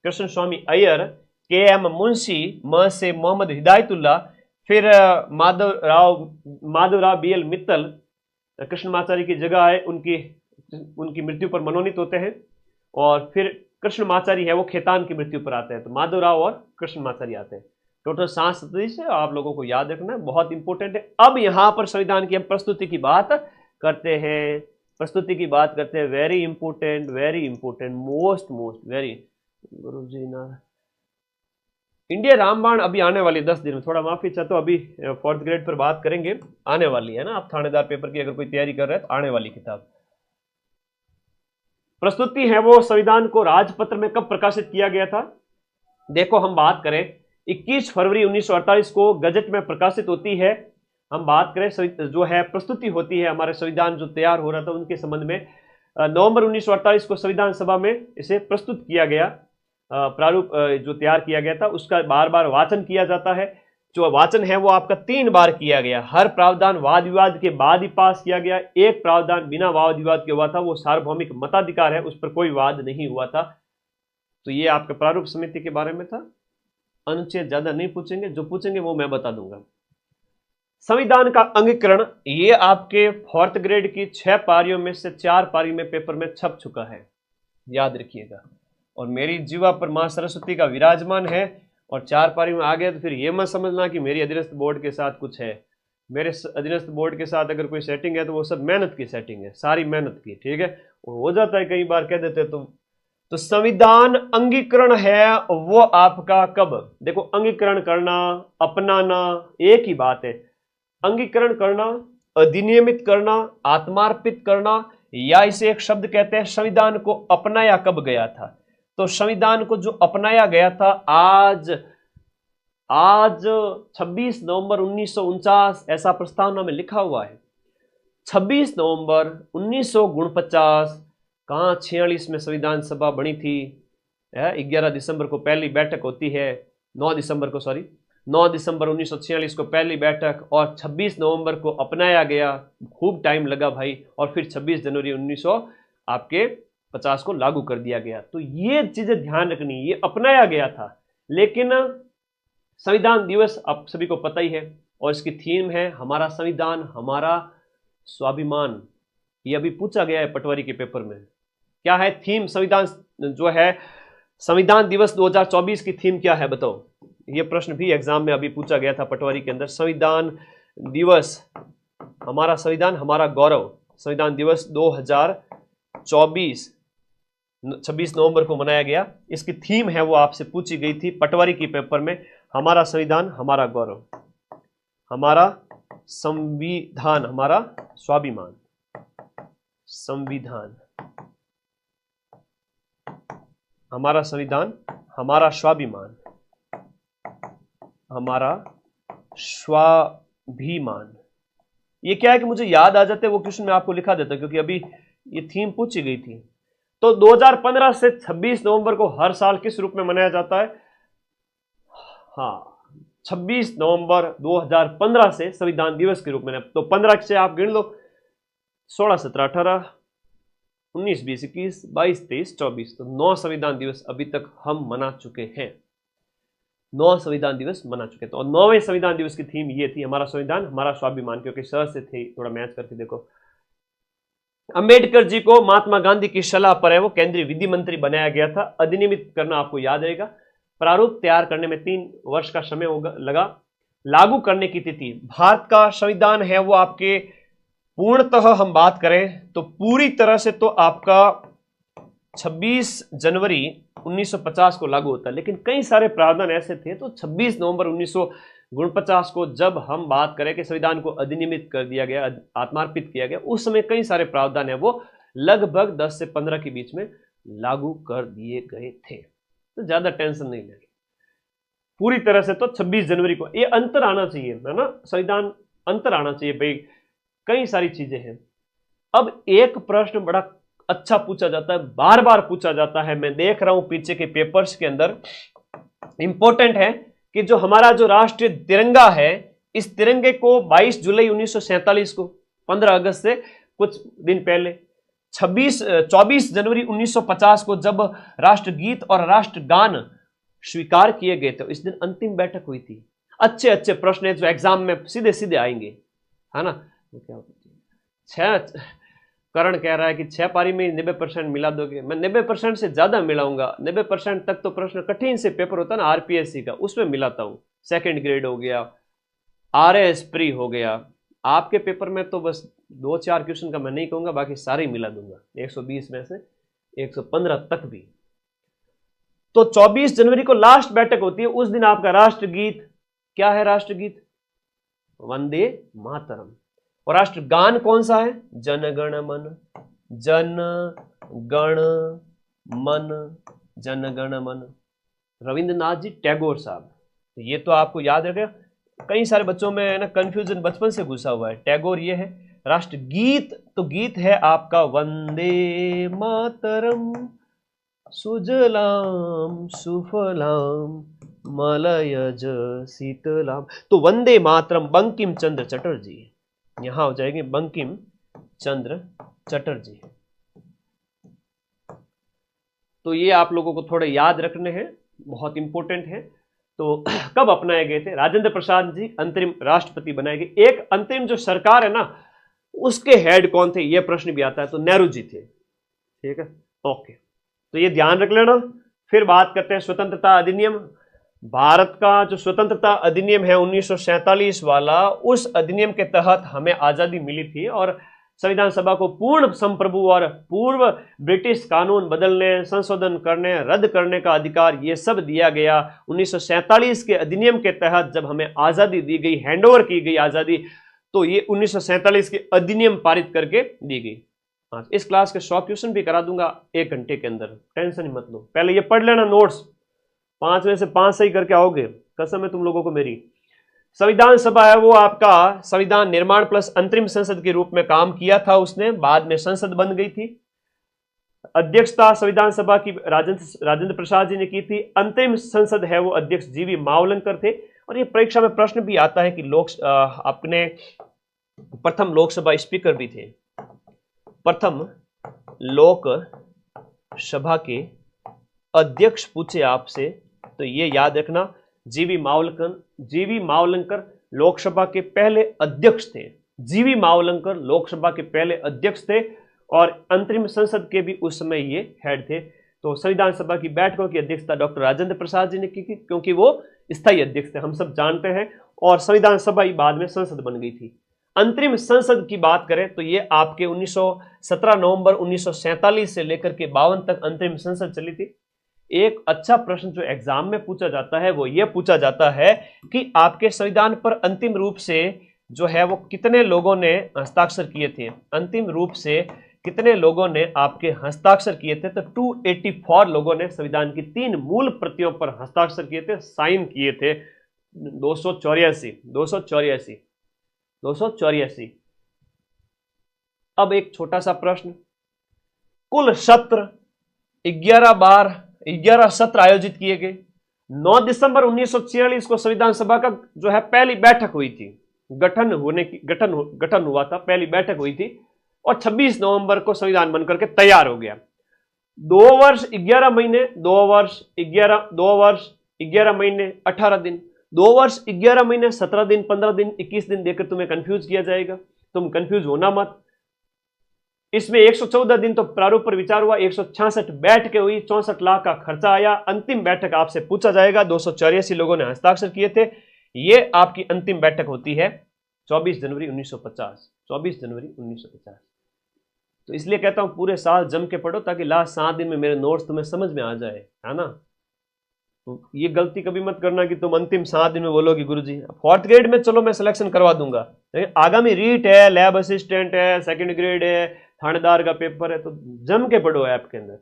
कृष्ण स्वामी अय्यर, के.एम. मुंशी, म से मोहम्मद हिदायतुल्लाह, फिर माधवराव बी.एल. मित्तल, कृष्णमाचार्य की जगह है, उनकी मृत्यु पर मनोनीत होते हैं। और फिर कृष्णमाचार्य है वो खेतान की मृत्यु पर आते हैं, तो माधवराव और कृष्णमाचार्य आते हैं। टोटल 7 सदस्य आप लोगों को याद रखना है, बहुत इंपॉर्टेंट है। अब यहां पर संविधान की हम प्रस्तुति की बात करते हैं, वेरी इंपॉर्टेंट, मोस्ट वेरी। गुरु जी ना, इंडिया रामबाण अभी आने वाली 10 दिन में, थोड़ा माफी चाहता हूं, अभी 4th ग्रेड पर बात करेंगे, आने वाली है ना। आप थानेदार पेपर की अगर कोई तैयारी कर रहे हैं तो आने वाली किताब। प्रस्तुति है वो संविधान को राजपत्र में कब प्रकाशित किया गया था? देखो, हम बात करें 21 फरवरी 1948 को गजट में प्रकाशित होती है। हम बात करें जो है प्रस्तुति होती है, हमारे संविधान जो तैयार हो रहा था उनके संबंध में, नवंबर 1948 को संविधान सभा में इसे प्रस्तुत किया गया। प्रारूप जो तैयार किया गया था उसका बार बार वाचन किया जाता है। जो वाचन है वो आपका 3 बार किया गया। हर प्रावधान वाद विवाद के बाद ही पास किया गया। एक प्रावधान बिना वाद विवाद के हुआ था, वो सार्वभौमिक मताधिकार है, उस पर कोई वाद नहीं हुआ था। तो ये आपके प्रारूप समिति के बारे में था। अनुच्छेद ज्यादा नहीं पूछेंगे, जो पूछेंगे वो मैं बता दूंगा। संविधान का अंगीकरण, ये आपके 4th ग्रेड की 6 पारियों में से 4 पारी में पेपर में छप चुका है, याद रखिएगा। और मेरी जीवा पर मां सरस्वती का विराजमान है, और 4 पारी में आ गया तो फिर ये मत समझना कि मेरी अधीनस्थ बोर्ड के साथ कुछ है। मेरे अधीनस्थ बोर्ड के साथ अगर कोई सेटिंग है तो वो सब मेहनत की सेटिंग है, सारी मेहनत की, ठीक है। हो जाता है कई बार कह देते तो संविधान अंगीकरण है वो आपका कब? देखो, अंगीकरण करना, अपनाना एक ही बात है। अंगीकरण करना, अधिनियमित करना, आत्मार्पित करना, या इसे एक शब्द कहते हैं संविधान को अपनाया कब गया था? तो संविधान को जो अपनाया गया था आज 26 नवंबर 1949, ऐसा प्रस्तावना में लिखा हुआ है। 26 नवंबर 1949, कहां 46 में संविधान सभा बनी थी। 11 दिसंबर को पहली बैठक होती है, 9 दिसंबर 1946 को पहली बैठक, और 26 नवंबर को अपनाया गया। खूब टाइम लगा भाई, और फिर 26 जनवरी 1950 को लागू कर दिया गया। तो ये चीजें ध्यान रखनी, ये अपनाया गया था। लेकिन संविधान दिवस आप सभी को पता ही है, और इसकी थीम है हमारा संविधान हमारा स्वाभिमान। ये अभी पूछा गया है पटवारी के पेपर में, क्या है थीम? संविधान जो है, संविधान दिवस 2024 की थीम क्या है बताओ? ये प्रश्न भी एग्जाम में अभी पूछा गया था पटवारी के अंदर। संविधान दिवस, हमारा संविधान हमारा गौरव, संविधान दिवस 2024 26 नवंबर को मनाया गया। इसकी थीम है वो आपसे पूछी गई थी पटवारी की पेपर में, हमारा संविधान हमारा गौरव, हमारा संविधान हमारा स्वाभिमान। संविधान, हमारा संविधान हमारा स्वाभिमान, हमारा स्वाभिमान। ये क्या है कि मुझे याद आ जाते, वो क्वेश्चन में आपको लिखा देता, क्योंकि अभी ये थीम पूछी गई थी। तो 2015 से 26 नवंबर को हर साल किस रूप में मनाया जाता है? हाँ, 26 नवंबर 2015 से संविधान दिवस के रूप में। तो 15 से आप गिन लो, 16, 17, 18, 19, 20, 21, 22, 23, 24, तो 9 संविधान दिवस अभी तक हम मना चुके हैं। 9 संविधान दिवस मना चुके। तो 9वें संविधान दिवस की थीम ये थी, हमारा संविधान हमारा स्वाभिमान, क्योंकि सर से थे, थोड़ा मैच करके देखो। अंबेडकर जी को महात्मा गांधी की सलाह पर है वो केंद्रीय विधि मंत्री बनाया गया था। अधिनियमित करना आपको याद रहेगा। प्रारूप तैयार करने में 3 वर्ष का समय लगा। लागू करने की तिथि, भारत का संविधान है वो आपके पूर्णतः हम बात करें तो पूरी तरह से तो आपका 26 जनवरी 1950 को लागू होता है, लेकिन कई सारे प्रावधान ऐसे थे तो 26 नवंबर 1949 को जब हम बात करें कि संविधान को अधिनियमित कर दिया गया, आत्मार्पित किया गया, उस समय कई सारे प्रावधान है वो लगभग 10 से 15 के बीच में लागू कर दिए गए थे। तो ज्यादा टेंशन नहीं लेंगे। पूरी तरह से तो 26 जनवरी को ये अंतर आना चाहिए, है ना, संविधान अंतर आना चाहिए भाई, कई सारी चीजें हैं। अब एक प्रश्न बड़ा अच्छा पूछा जाता है, बार बार पूछा जाता है, मैं देख रहा हूं पीछे के पेपर्स के अंदर, इंपॉर्टेंट है कि जो हमारा जो राष्ट्रीय तिरंगा है, इस तिरंगे को 22 जुलाई 1947 को, 15 अगस्त से कुछ दिन पहले, 24 जनवरी 1950 को जब राष्ट्रगीत और राष्ट्रगान स्वीकार किए गए थे, इस दिन अंतिम बैठक हुई थी। अच्छे अच्छे प्रश्न है जो एग्जाम में सीधे सीधे आएंगे, है ना। क्या करण कह रहा है कि 6 पारी में 90% मिला दोगे, मैं 90% से ज्यादा मिलाऊंगा। 90% तक तो प्रश्न कठिन से पेपर होता है ना आरपीएससी का, उसमें मिलाता हूं। सेकंड ग्रेड हो गया, आरएस प्री हो गया, आपके पेपर में तो बस 2-4 क्वेश्चन का मैं नहीं कहूंगा, बाकी सारे मिला दूंगा, 120 में से 115 तक भी। तो 24 जनवरी को लास्ट बैठक होती है, उस दिन आपका राष्ट्रगीत क्या है, राष्ट्रगीत वंदे मातरम, और राष्ट्रगान कौन सा है, जन गण मन, जन गण मन, जन गण मन, रविंद्रनाथ जी टैगोर साहब। तो ये तो आपको याद रखेगा, कई सारे बच्चों में ना कंफ्यूजन बचपन से घुसा हुआ है। टैगोर ये है। राष्ट्रगीत तो गीत है आपका वंदे मातरम, सुजलाम सुफलाम मलयज शीतलाम। तो वंदे मातरम बंकिम चंद्र चटर्जी, यहां हो जाएंगे बंकिम चंद्र चटर्जी। तो ये आप लोगों को थोड़े याद रखने हैं, बहुत इंपॉर्टेंट है। तो कब अपनाए गए थे, राजेंद्र प्रसाद जी अंतरिम राष्ट्रपति बनाए गए। एक अंतरिम जो सरकार है ना, उसके हेड कौन थे, यह प्रश्न भी आता है, तो नेहरू जी थे। ठीक है, ओके, तो ये ध्यान रख लेना। फिर बात करते हैं स्वतंत्रता अधिनियम। भारत का जो स्वतंत्रता अधिनियम है 1947 वाला, उस अधिनियम के तहत हमें आजादी मिली थी और संविधान सभा को पूर्ण संप्रभु और पूर्व ब्रिटिश कानून बदलने, संशोधन करने, रद्द करने का अधिकार ये सब दिया गया। 1947 के अधिनियम के तहत जब हमें आजादी दी गई, हैंडओवर की गई आजादी, तो ये 1947 के अधिनियम पारित करके दी गई। हाँ, इस क्लास के 100 क्वेश्चन भी करा दूंगा 1 घंटे के अंदर, टेंशन ही मत लो। पहले ये पढ़ लेना नोट्स, 5 में से 5 सही करके आओगे, कसम है तुम लोगों को मेरी। संविधान सभा है वो आपका संविधान निर्माण प्लस अंतरिम संसद के रूप में काम किया था उसने, बाद में संसद बन गई थी। अध्यक्षता संविधान सभा की राजेंद्र प्रसाद जी ने की थी। अंतरिम संसद है वो अध्यक्ष जीवी मावलंकर थे। और ये परीक्षा में प्रश्न भी आता है कि अपने प्रथम लोकसभा स्पीकर भी थे, प्रथम लोक सभा के अध्यक्ष पूछे आपसे, तो ये याद रखना, जीवी मावलंकर लोकसभा के पहले अध्यक्ष थे। जीवी मावलंकर लोकसभा के पहले अध्यक्ष थे और अंतरिम संसद के भी उस समय ये हेड थे। तो संविधान सभा की बैठकों की अध्यक्षता डॉक्टर राजेंद्र प्रसाद जी ने की थी, क्योंकि वो स्थायी अध्यक्ष थे, हम सब जानते हैं। और संविधान सभा ही बाद में संसद बन गई थी। अंतरिम संसद की बात करें तो ये आपके 17 नवंबर 1947 से लेकर के 52 तक अंतरिम संसद चली थी। एक अच्छा प्रश्न जो एग्जाम में पूछा जाता है वो ये पूछा जाता है कि आपके संविधान पर अंतिम रूप से जो है वो कितने लोगों ने हस्ताक्षर किए थे, अंतिम रूप से कितने लोगों ने आपके हस्ताक्षर किए थे। तो 284 लोगों ने संविधान की 3 मूल प्रतियों पर हस्ताक्षर किए थे, साइन किए थे। 284। अब एक छोटा सा प्रश्न, कुल सत्र 11 सत्र आयोजित किए गए। 9 दिसंबर 1946 को संविधान सभा का जो है पहली बैठक हुई थी, गठन हुआ था, पहली बैठक हुई थी। और 26 नवंबर को संविधान बनकर के तैयार हो गया। 2 वर्ष 11 महीने, 2 वर्ष 11 महीने 18 दिन, 2 वर्ष 11 महीने 17 दिन, 15 दिन, 21 दिन देकर तुम्हें कंफ्यूज किया जाएगा। तुम कंफ्यूज होना मत। इसमें 114 दिन तो प्रारूप पर विचार हुआ, 166 बैठकें हुई, 64 लाख का खर्चा आया। अंतिम बैठक आपसे पूछा जाएगा, 284 लोगों ने हस्ताक्षर किए थे। ये आपकी अंतिम बैठक होती है 24 जनवरी 1950। 24 जनवरी 1950। तो इसलिए कहता हूं पूरे साल जम के पढ़ो ताकि लास्ट 7 दिन में मेरे नोट्स तुम्हें समझ में आ जाए, है ना। तो ये गलती कभी मत करना कि तुम अंतिम 7 दिन में बोलोगे गुरुजी 4th ग्रेड में चलो मैं सिलेक्शन करवा दूंगा, लेकिन आगामी रीट है, लैब असिस्टेंट है, 2nd ग्रेड है, थानेदार का पेपर है, तो जम के पढ़ो ऐप के अंदर।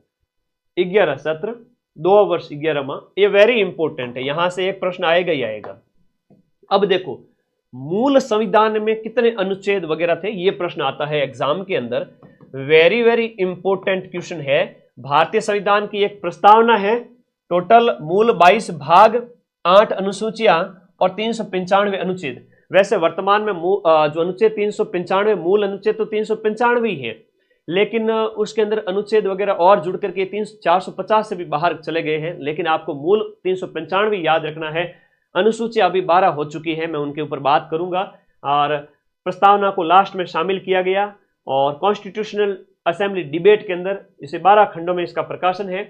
11 सत्र, 2 वर्ष 11 माह, ये वेरी इंपॉर्टेंट है, यहां से एक प्रश्न आएगा ही आएगा। अब देखो मूल संविधान में कितने अनुच्छेद वगैरह थे, ये प्रश्न आता है एग्जाम के अंदर। वेरी वेरी इंपॉर्टेंट क्वेश्चन है। भारतीय संविधान की एक प्रस्तावना है, टोटल मूल 22 भाग, 8 अनुसूचियां और 395 अनुच्छेद। वैसे वर्तमान में जो अनुच्छेद 395 मूल अनुच्छेद तो 395 ही है, लेकिन उसके अंदर अनुच्छेद वगैरह और जुड़ करके 450 से भी बाहर चले गए हैं, लेकिन आपको मूल 395 याद रखना है। अनुसूची अभी 12 हो चुकी है, मैं उनके ऊपर बात करूंगा। और प्रस्तावना को लास्ट में शामिल किया गया और कॉन्स्टिट्यूशनल असेंबली डिबेट के अंदर इसे 12 खंडों में इसका प्रकाशन है।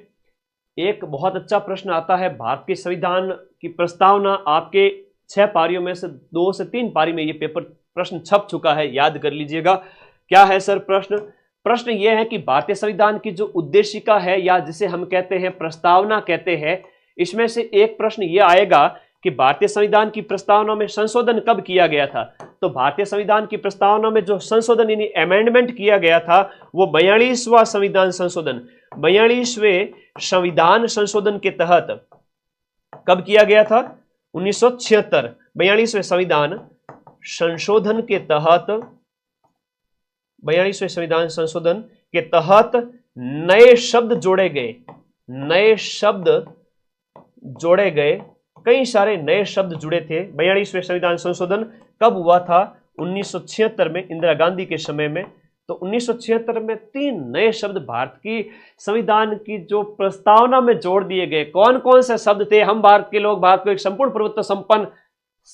एक बहुत अच्छा प्रश्न आता है, भारत के संविधान की प्रस्तावना आपके 6 पारियों में से 2 से 3 पारी में ये पेपर प्रश्न छप चुका है, याद कर लीजिएगा। क्या है सर प्रश्न यह है कि भारतीय संविधान की जो उद्देशिका है या जिसे हम कहते हैं प्रस्तावना कहते हैं, इसमें से एक प्रश्न यह आएगा कि भारतीय संविधान की प्रस्तावना में संशोधन कब किया गया था। तो भारतीय संविधान की प्रस्तावना में जो संशोधन यानी अमेंडमेंट किया गया था वो 42वां संविधान संशोधन, 42वें संविधान संशोधन के तहत कब किया गया था? 1976। 42वें संविधान संशोधन के तहत, 42वें संविधान संशोधन के तहत नए शब्द जोड़े गए, नए शब्द जोड़े गए, कई सारे नए शब्द जुड़े थे। 42वें संविधान संशोधन कब हुआ था? 1976 में, इंदिरा गांधी के समय में। तो 1976 में 3 नए शब्द भारत की संविधान की जो प्रस्तावना में जोड़ दिए गए। कौन कौन से शब्द थे? हम भारत के लोग भारत को एक संपूर्ण प्रभुत्व संपन्न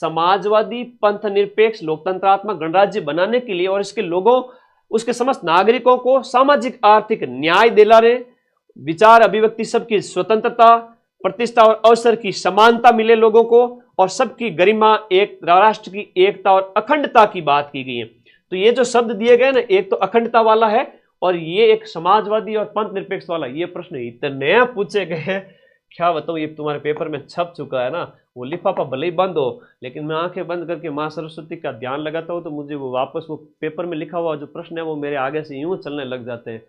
समाजवादी पंथ निरपेक्ष लोकतंत्रात्मक गणराज्य बनाने के लिए और इसके लोगों, उसके समस्त नागरिकों को सामाजिक आर्थिक न्याय दिलाने, विचार अभिव्यक्ति सबकी स्वतंत्रता, प्रतिष्ठा और अवसर की समानता मिले लोगों को, और सबकी गरिमा, एक राष्ट्र की एकता और अखंडता की बात की गई है। तो ये जो शब्द दिए गए ना, एक तो अखंडता वाला है और ये एक समाजवादी और पंथ निरपेक्ष वाला। ये प्रश्न इतने पूछे गए हैं, क्या बताऊं, ये तुम्हारे पेपर में छप चुका है ना। वो लिफाफा भले ही बंद हो, लेकिन मैं आंखें बंद करके मां सरस्वती का ध्यान लगाता हूं तो मुझे वो वापस वो पेपर में लिखा हुआ जो प्रश्न है वो मेरे आगे से यूं चलने लग जाते हैं,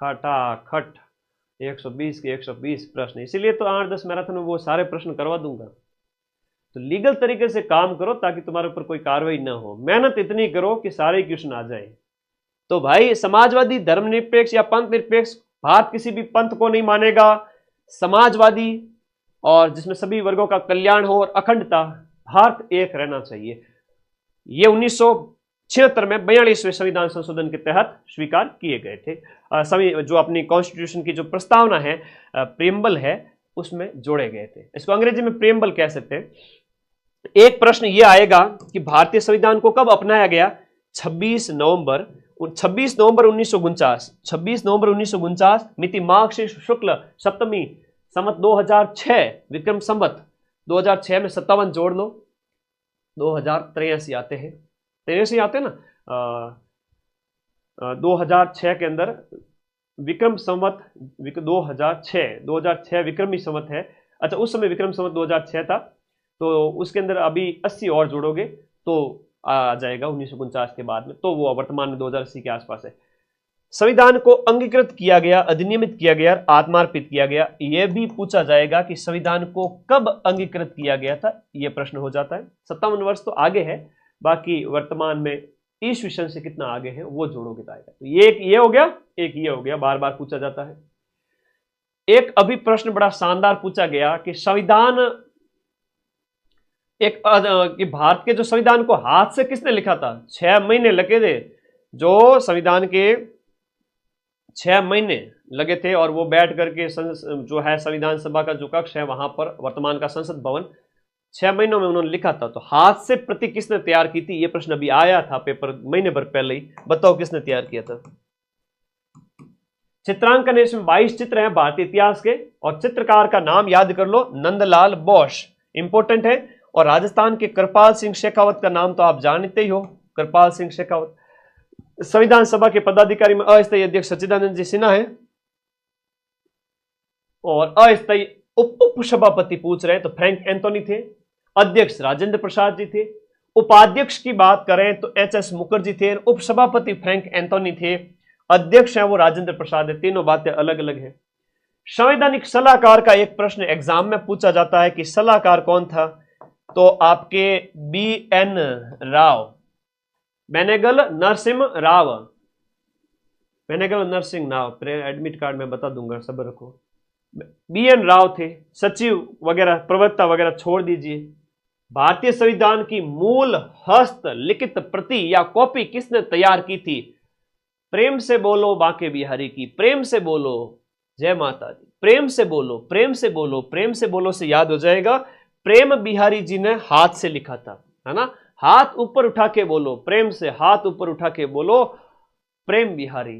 खटाखट 120 के 120 प्रश्न। इसीलिए तो 8-10 मैराथन में वो सारे प्रश्न करवा दूंगा। तो लीगल तरीके से काम करो ताकि तुम्हारे ऊपर कोई कार्रवाई ना हो। मेहनत इतनी करो कि सारे क्वेश्चन आ जाए। तो भाई समाजवादी, धर्मनिरपेक्ष या पंथ निरपेक्ष, भारत किसी भी पंथ को नहीं मानेगा, समाजवादी और जिसमें सभी वर्गों का कल्याण हो और अखंडता, भारत एक रहना चाहिए। ये 1976 में 42वें संविधान संशोधन के तहत स्वीकार किए गए थे। जो अपनी कॉन्स्टिट्यूशन की जो प्रस्तावना है, प्रीएम्बल है, उसमें जोड़े गए थे। इसको अंग्रेजी में प्रीएम्बल कह सकते हैं। एक प्रश्न यह आएगा कि भारतीय संविधान को कब अपनाया गया? 26 नवंबर 1949। 26 नवंबर 1949, मिति मार्गशीर्ष शुक्ल सप्तमी, संवत 2006, विक्रम संवत 2006 में 57 जोड़ लो, 2083 आते हैं, 83 आते हैं ना। 2006 के अंदर विक्रम संवत 2006 विक्रमी संवत है। अच्छा, उस समय विक्रम संवत 2006 था, तो उसके अंदर अभी 80 और जोड़ोगे तो आ जाएगा 1949 के बाद में, तो वो वर्तमान में 2080 के आसपास है। संविधान को अंगीकृत किया गया, अधिनियमित किया गया, आत्मार्पित किया गया। यह भी पूछा जाएगा कि संविधान को कब अंगीकृत किया गया था, यह प्रश्न हो जाता है। 57 वर्ष तो आगे है, बाकी वर्तमान में ईस्वीसन से कितना आगे है वो जोड़ोगे तो आएगा। तो ये हो गया, एक ये हो गया, बार बार पूछा जाता है। एक अभी प्रश्न बड़ा शानदार पूछा गया कि संविधान कि भारत के जो संविधान को हाथ से किसने लिखा था? 6 महीने लगे थे, जो संविधान के 6 महीने लगे थे, और वो बैठ करके जो है संविधान सभा का जो कक्ष है वहां पर, वर्तमान का संसद भवन, 6 महीनों में उन्होंने लिखा था। तो हाथ से प्रति किसने तैयार की थी? ये प्रश्न अभी आया था पेपर महीने भर पहले ही। बताओ किसने तैयार किया था? चित्रांकन इसमें 22 चित्र हैं भारतीय इतिहास के, और चित्रकार का नाम याद कर लो, नंदलाल बोस, इंपॉर्टेंट है। और राजस्थान के कृपाल सिंह शेखावत का नाम तो आप जानते ही हो, कृपाल सिंह शेखावत। संविधान सभा के पदाधिकारी में अस्थायी अध्यक्ष सच्चिदानंद जी सिन्हा है, और अस्थायी उप सभापति पूछ रहे हैं तो फ्रैंक एंथोनी थे, अध्यक्ष राजेंद्र प्रसाद जी थे, उपाध्यक्ष की बात करें तो एच.एस. मुखर्जी थे, उपसभापति फ्रैंक एंथोनी थे, अध्यक्ष है वो राजेंद्र प्रसाद है। तीनों बातें अलग अलग है। संवैधानिक सलाहकार का एक प्रश्न एग्जाम में पूछा जाता है कि सलाहकार कौन था, तो आपके B N. Rao, Benegal Narsingh Rao, Benegal Narsingh Rao, admit card में बता दूंगा, सब्र रखो। बी.एन. राव थे। सचिव वगैरह प्रवक्ता वगैरह छोड़ दीजिए। भारतीय संविधान की मूल हस्तलिखित प्रति या कॉपी किसने तैयार की थी? प्रेम से बोलो बांके बिहारी की, प्रेम से बोलो, जय माता दी, प्रेम से बोलो, प्रेम से बोलो, प्रेम से बोलो से याद हो जाएगा, प्रेम बिहारी जी ने हाथ से लिखा था, है ना। हाथ ऊपर उठा के बोलो, प्रेम से हाथ ऊपर उठा के बोलो, प्रेम बिहारी।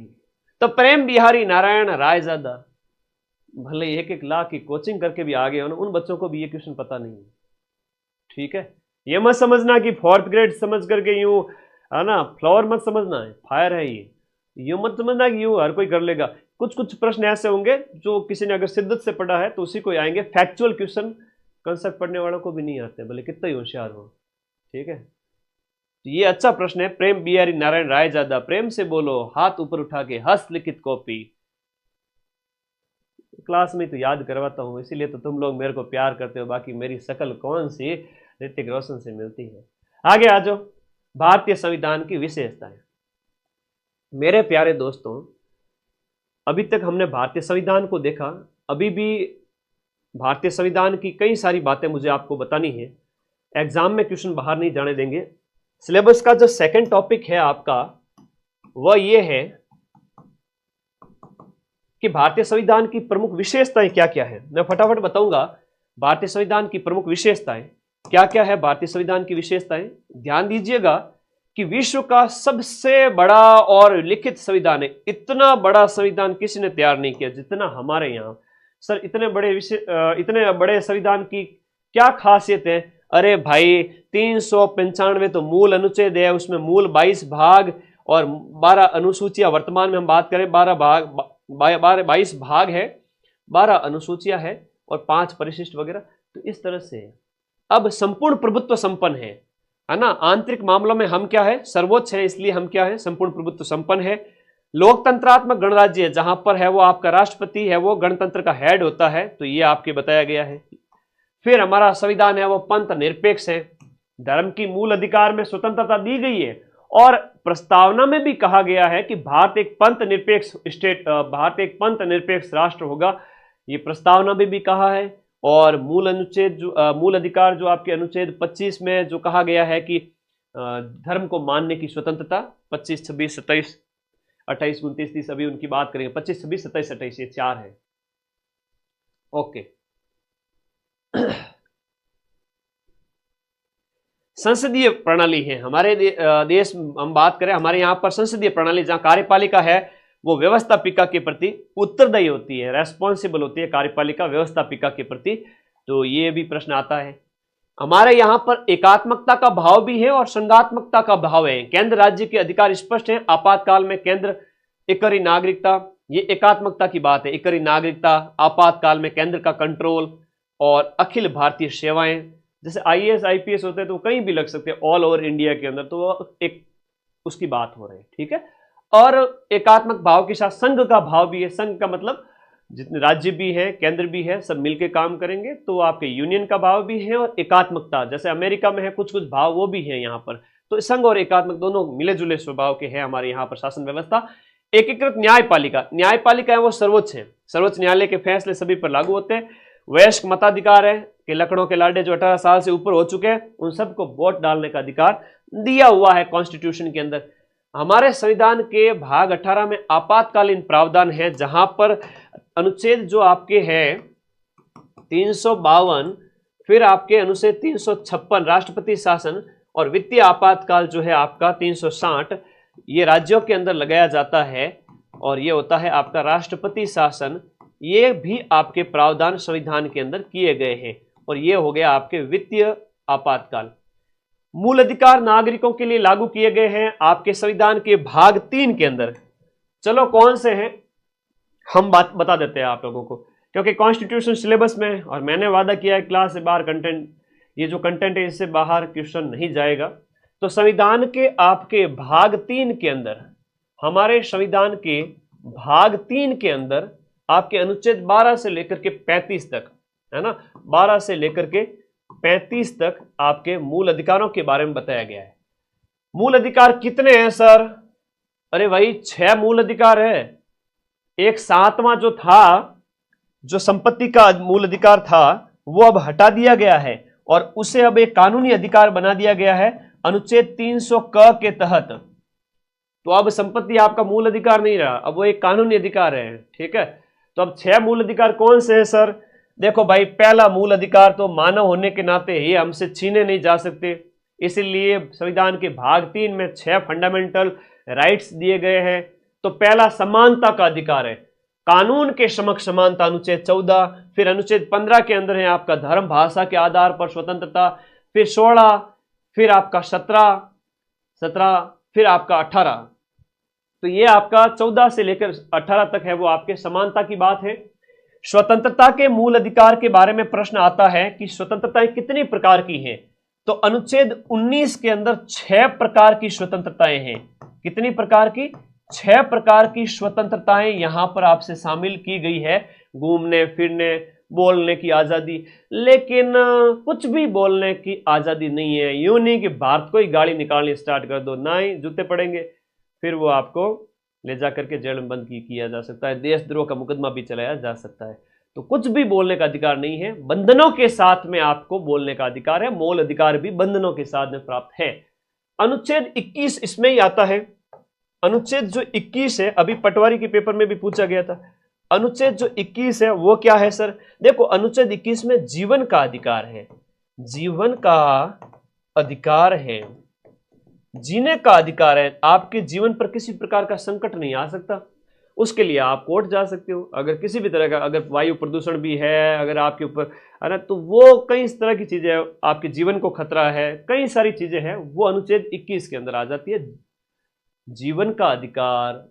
तो प्रेम बिहारी नारायण रायजादा, भले 1-1 लाख की कोचिंग करके भी आ गए हो ना, उन बच्चों को भी ये क्वेश्चन पता नहीं है, ठीक है। ये मत समझना कि 4th ग्रेड समझ करके यूं, है ना, फ्लावर मत समझना है, फायर है ये। यूं मत समझना कि यूं हर कोई कर लेगा। कुछ कुछ प्रश्न ऐसे होंगे जो किसी ने अगर शिद्दत से पढ़ा है तो उसी को आएंगे। फैक्चुअल क्वेश्चन कंसेप्ट पढ़ने वालों को भी नहीं आते, भले कितना ही होशियार हो, ठीक है। तो ये अच्छा प्रश्न है। प्रेम बिहारी नारायण रायजादा, प्रेम से बोलो, हाथ ऊपर उठा के, हस्तलिखित कॉपी। क्लास में तो याद करवाता हूं, इसीलिए तो तुम लोग मेरे को प्यार करते हो, बाकी मेरी शक्ल कौन सी ऋतिक रोशन से मिलती है। आगे आ जाओ, भारतीय संविधान की विशेषताएं। मेरे प्यारे दोस्तों, अभी तक हमने भारतीय संविधान को देखा, अभी भी भारतीय संविधान की कई सारी बातें मुझे आपको बतानी है। एग्जाम में क्वेश्चन बाहर नहीं जाने देंगे। सिलेबस का जो सेकंड टॉपिक है आपका, वह यह है कि भारतीय संविधान की प्रमुख विशेषताएं क्या क्या है। मैं फटाफट बताऊंगा भारतीय संविधान की प्रमुख विशेषताएं क्या क्या है। भारतीय संविधान की विशेषताएं, ध्यान दीजिएगा कि विश्व का सबसे बड़ा और लिखित संविधान है। इतना बड़ा संविधान किसी ने तैयार नहीं किया जितना हमारे यहाँ। सर इतने बड़े संविधान की क्या खासियत है? अरे भाई 395 तो मूल अनुच्छेद है, उसमें मूल 22 भाग और 12 अनुसूचियां। वर्तमान में हम बात करें 22 भाग है, 12 अनुसूचियां है और 5 परिशिष्ट वगैरह। तो इस तरह से अब संपूर्ण प्रभुत्व संपन्न है ना। आंतरिक मामलों में हम क्या है, सर्वोच्च है, इसलिए हम क्या है, संपूर्ण प्रभुत्व संपन्न है। लोकतंत्रात्मक गणराज्य है, जहां पर है वो आपका राष्ट्रपति है, वो गणतंत्र का हेड होता है, तो ये आपके बताया गया है। फिर हमारा संविधान है वो पंथ निरपेक्ष है, धर्म की मूल अधिकार में स्वतंत्रता दी गई है और प्रस्तावना में भी कहा गया है कि भारत एक पंथ निरपेक्ष राष्ट्र होगा। ये प्रस्तावना में भी कहा है। और मूल अधिकार जो आपके अनुच्छेद 25 में जो कहा गया है कि धर्म को मानने की स्वतंत्रता, 25, 26, 27, 28, 29, 30 अभी उनकी बात करेंगे। 25, 26, 27, 28 ये 4 है। ओके। संसदीय प्रणाली है हमारे देश, हम बात करें हमारे यहाँ पर संसदीय प्रणाली, जहाँ कार्यपालिका है वो व्यवस्थापिका के प्रति उत्तरदायी होती है, रेस्पॉन्सिबल होती है कार्यपालिका व्यवस्थापिका के प्रति। तो ये भी प्रश्न आता है। हमारे यहाँ पर एकात्मकता का भाव भी है और संघात्मकता का भाव है। केंद्र राज्य के अधिकार स्पष्ट है। आपातकाल में केंद्र एकरी नागरिकता, ये एकात्मकता की बात है। एकरी नागरिकता, आपातकाल में केंद्र का कंट्रोल और अखिल भारतीय सेवाएं, जैसे IAS IPS होते हैं तो कहीं भी लग सकते हैं ऑल ओवर इंडिया के अंदर, तो एक उसकी बात हो रही है, ठीक है। और एकात्मक भाव के साथ संघ का भाव भी है। संघ का मतलब जितने राज्य भी है, केंद्र भी है, सब मिलके काम करेंगे, तो आपके यूनियन का भाव भी है। और एकात्मकता जैसे अमेरिका में है कुछ कुछ भाव, वो भी है यहाँ पर। तो संघ और एकात्मक दोनों मिले जुले स्वभाव के हैं हमारे यहाँ पर शासन व्यवस्था। एकीकृत न्यायपालिका, न्यायपालिका है वो सर्वोच्च है। सर्वोच्च न्यायालय के फैसले सभी पर लागू होते हैं। वयस्क मताधिकार है कि लकड़ों के लाडे जो 18 साल से ऊपर हो चुके हैं उन सबको वोट डालने का अधिकार दिया हुआ है कॉन्स्टिट्यूशन के अंदर। हमारे संविधान के भाग 18 में आपातकालीन प्रावधान है, जहां पर अनुच्छेद जो आपके हैं 352, फिर आपके अनुच्छेद 356 राष्ट्रपति शासन और वित्तीय आपातकाल जो है आपका 360, ये राज्यों के अंदर लगाया जाता है। और ये होता है आपका राष्ट्रपति शासन। ये भी आपके प्रावधान संविधान के अंदर किए गए हैं। और ये हो गया आपके वित्तीय आपातकाल। मूल अधिकार नागरिकों के लिए लागू किए गए हैं आपके संविधान के भाग 3 के अंदर। चलो कौन से हैं हम बात बता देते हैं आप लोगों को, क्योंकि कॉन्स्टिट्यूशन सिलेबस में, और मैंने वादा किया है क्लास से बाहर कंटेंट, ये जो कंटेंट है इससे बाहर क्वेश्चन नहीं जाएगा। तो संविधान के आपके भाग 3 के अंदर, हमारे संविधान के भाग 3 के अंदर आपके अनुच्छेद 12 से लेकर के 35 तक, है ना, 12 से लेकर के 35 तक आपके मूल अधिकारों के बारे में बताया गया है। मूल अधिकार कितने हैं सर? अरे भाई 6 मूल अधिकार है। एक 7वां जो था, जो संपत्ति का मूल अधिकार था, वो अब हटा दिया गया है और उसे अब एक कानूनी अधिकार बना दिया गया है अनुच्छेद 300 क के तहत। तो अब संपत्ति आपका मूल अधिकार नहीं रहा, अब वो एक कानूनी अधिकार है। ठीक है, तो अब 6 मूल अधिकार कौन से हैं सर? देखो भाई, पहला मूल अधिकार तो मानव होने के नाते ये हमसे छीने नहीं जा सकते, इसलिए संविधान के भाग 3 में 6 फंडामेंटल राइट्स दिए गए हैं। तो पहला समानता का अधिकार है, कानून के समक्ष समानता, अनुच्छेद 14। फिर अनुच्छेद 15 के अंदर है आपका धर्म भाषा के आधार पर स्वतंत्रता। फिर 16, फिर आपका 17, फिर आपका 18। तो ये आपका 14 से लेकर 18 तक है, वो आपके समानता की बात है। स्वतंत्रता के मूल अधिकार के बारे में प्रश्न आता है कि स्वतंत्रताएं कितनी प्रकार की हैं। तो अनुच्छेद 19 के अंदर 6 प्रकार की स्वतंत्रताएं हैं। कितनी प्रकार की? 6 प्रकार की स्वतंत्रताएं यहां पर आपसे शामिल की गई है। घूमने फिरने, बोलने की आजादी, लेकिन कुछ भी बोलने की आजादी नहीं है। यूं नहीं कि भारत को ही गाड़ी निकालनी स्टार्ट कर दो, ना ही जूते पड़ेंगे, फिर वो आपको ले जा करके जेल में बंद किया जा सकता है, देशद्रोह का मुकदमा भी चलाया जा सकता है। तो कुछ भी बोलने का अधिकार नहीं है, बंधनों के साथ में आपको बोलने का अधिकार है। मूल अधिकार भी बंधनों के साथ में प्राप्त है। अनुच्छेद 21 इसमें ही आता है। अनुच्छेद जो 21 है, अभी पटवारी के पेपर में भी पूछा गया था, अनुच्छेद जो 21 है वो क्या है सर? देखो, अनुच्छेद 21 में जीवन का अधिकार है। जीवन का अधिकार है, जीने का अधिकार है। आपके जीवन पर किसी प्रकार का संकट नहीं आ सकता, उसके लिए आप कोर्ट जा सकते हो। अगर किसी भी तरह का, अगर वायु प्रदूषण भी है अगर आपके ऊपर, है ना, तो वो कई इस तरह की चीजें, आपके जीवन को खतरा है, कई सारी चीजें हैं, वो अनुच्छेद 21 के अंदर आ जाती है। जीवन का अधिकार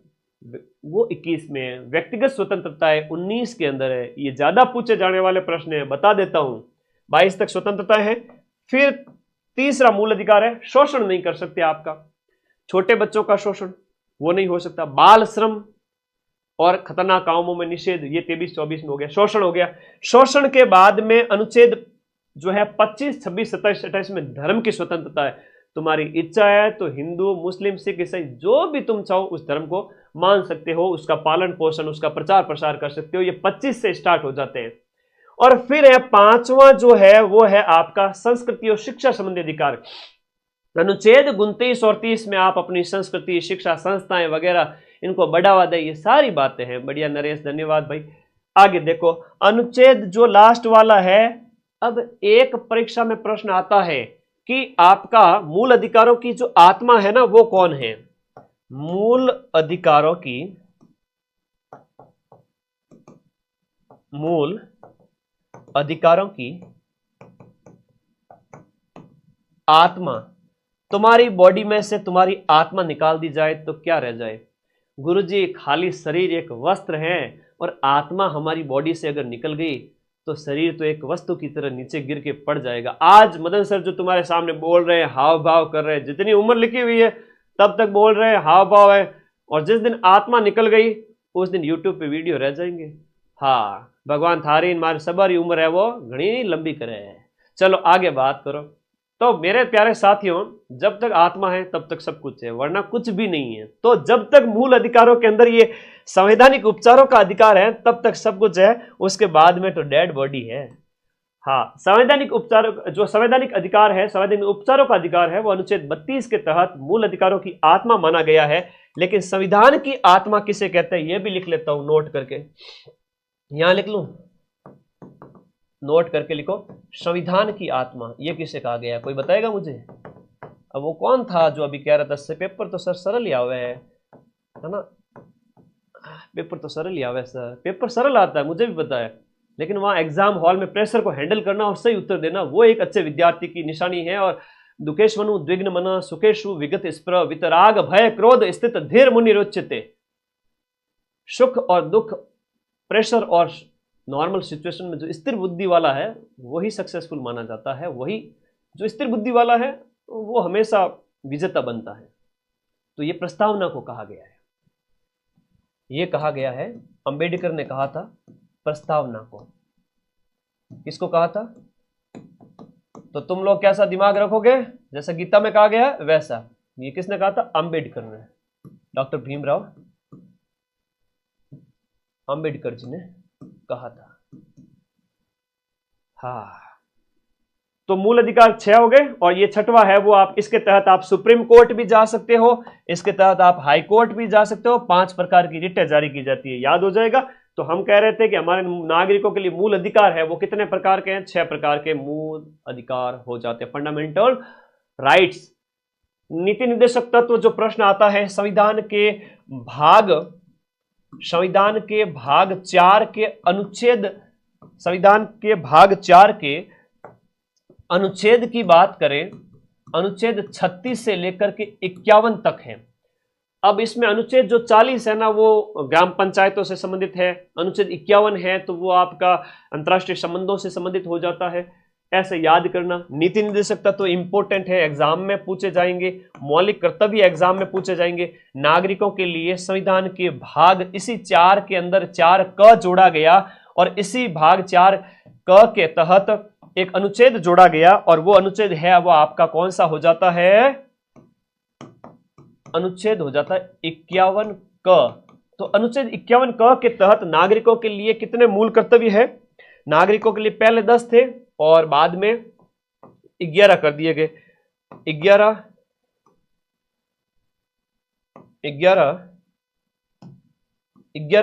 वो 21 में है। व्यक्तिगत स्वतंत्रता है 19 के अंदर है। ये ज्यादा पूछे जाने वाले प्रश्न है, बता देता हूं। 22 तक स्वतंत्रता है। फिर तीसरा मूल अधिकार है, शोषण नहीं कर सकते आपका, छोटे बच्चों का शोषण वो नहीं हो सकता। बाल श्रम और खतरनाक कामों में निषेध, ये 23-24 में हो गया, शोषण हो गया। शोषण के बाद में अनुच्छेद जो है 25, 26, 27, 28 में धर्म की स्वतंत्रता है। तुम्हारी इच्छा है तो हिंदू, मुस्लिम, सिख, ईसाई जो भी तुम चाहो उस धर्म को मान सकते हो, उसका पालन पोषण, उसका प्रचार प्रसार कर सकते हो। ये 25 से स्टार्ट हो जाते हैं। और फिर है 5वां जो है वो है आपका संस्कृति और शिक्षा संबंधी अधिकार। अनुच्छेद 29 और 30 में आप अपनी संस्कृति, शिक्षा संस्थाएं वगैरह इनको बढ़ावा दें। ये सारी बातें हैं। बढ़िया नरेश, धन्यवाद भाई। आगे देखो, अनुच्छेद जो लास्ट वाला है, अब एक परीक्षा में प्रश्न आता है कि आपका मूल अधिकारों की जो आत्मा है ना वो कौन है? मूल अधिकारों की आत्मा, तुम्हारी बॉडी में से तुम्हारी आत्मा निकाल दी जाए तो क्या रह जाए? गुरुजी, खाली शरीर एक वस्त्र है और आत्मा हमारी बॉडी से अगर निकल गई तो शरीर तो एक वस्तु की तरह नीचे गिर के पड़ जाएगा। आज मदन सर जो तुम्हारे सामने बोल रहे हैं, हाव भाव कर रहे हैं, जितनी उम्र लिखी हुई है तब तक बोल रहे हैं, हाव भाव है, और जिस दिन आत्मा निकल गई उस दिन यूट्यूब पे वीडियो रह जाएंगे। हाँ, भगवान थारी हमारी सबरी उम्र है वो घनी लंबी करे है। चलो आगे बात करो। तो मेरे प्यारे साथियों, जब तक आत्मा है तब तक सब कुछ है, वरना कुछ भी नहीं है। तो जब तक मूल अधिकारों के अंदर ये संवैधानिक उपचारों का अधिकार है तब तक सब कुछ है, उसके बाद में तो डेड बॉडी है। हाँ, संवैधानिक उपचारों, जो संवैधानिक अधिकार है, संवैधानिक उपचारों का अधिकार है, वो अनुच्छेद 32 के तहत मूल अधिकारों की आत्मा माना गया है। लेकिन संविधान की आत्मा किसे कहते हैं ये भी लिख लेता हूं, नोट करके, यहां लिख लूं, नोट करके लिखो, संविधान की आत्मा ये किसे कहा गया? कोई बताएगा मुझे? अब वो कौन था जो अभी कह रहा था पेपर तो सर सरल ही हुए है ना? पेपर तो सरल ही आवे सर, पेपर सरल आता है मुझे भी पता है, लेकिन वहाँ एग्जाम हॉल में प्रेशर को हैंडल करना और सही उत्तर देना वो एक अच्छे विद्यार्थी की निशानी है। और दुखेश्वनु द्विग्न मन सुखेशु विगत स्प्र वितराग भय क्रोध स्थित धीर मुनि रोचते। सुख और दुख, प्रेशर और नॉर्मल सिचुएशन में जो स्थिर बुद्धि वाला है वही सक्सेसफुल माना जाता है, वही जो स्थिर बुद्धि वाला है वो हमेशा विजेता बनता है। तो ये प्रस्तावना को कहा गया है, ये कहा गया है, अंबेडकर ने कहा था प्रस्तावना को। किसको कहा था? तो तुम लोग कैसा दिमाग रखोगे, जैसा गीता में कहा गया है वैसा। ये किसने कहा था? अंबेडकर ने, डॉक्टर भीमराव अंबेडकर जी ने कहा था। हाँ, तो मूल अधिकार 6 हो गए, और ये 6वां है वो आप इसके तहत आप सुप्रीम कोर्ट भी जा सकते हो, इसके तहत आप हाई कोर्ट भी जा सकते हो। 5 प्रकार की रिटें जारी की जाती है, याद हो जाएगा। तो हम कह रहे थे कि हमारे नागरिकों के लिए मूल अधिकार है वो कितने प्रकार के हैं? 6 प्रकार के मूल अधिकार हो जाते हैं, फंडामेंटल राइट्स। नीति निर्देशक तत्व जो प्रश्न आता है संविधान के भाग 4 के अनुच्छेद, संविधान के भाग 4 के अनुच्छेद की बात करें, अनुच्छेद 36 से लेकर के 51 तक है। अब इसमें अनुच्छेद जो 40 है ना वो ग्राम पंचायतों से संबंधित है, अनुच्छेद 51 है तो वो आपका अंतर्राष्ट्रीय संबंधों से संबंधित हो जाता है। ऐसे याद करना। नीति निर्देशक तत्व तो इंपॉर्टेंट है, एग्जाम में पूछे जाएंगे। मौलिक कर्तव्य एग्जाम में पूछे जाएंगे। नागरिकों के लिए संविधान के भाग इसी 4 के अंदर 4 क जोड़ा गया, और इसी भाग 4 क के तहत एक अनुच्छेद जोड़ा गया, और वो अनुच्छेद है वो आपका कौन सा हो जाता है? अनुच्छेद हो जाता है 51 क। तो अनुच्छेद 51 क के तहत नागरिकों के लिए कितने मूल कर्तव्य है? नागरिकों के लिए पहले 10 थे और बाद में 11 कर दिए गए। 11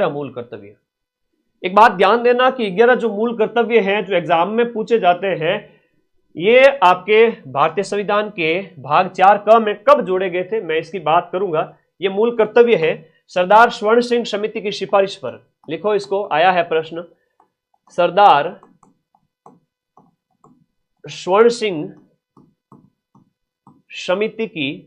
मूल कर्तव्य। एक बात ध्यान देना कि 11 जो मूल कर्तव्य हैं जो एग्जाम में पूछे जाते हैं, ये आपके भारतीय संविधान के भाग 4 क में कब जोड़े गए थे मैं इसकी बात करूंगा। ये मूल कर्तव्य है सरदार स्वर्ण सिंह समिति की सिफारिश पर। लिखो इसको, आया है प्रश्न। सरदार स्वर्ण सिंह समिति की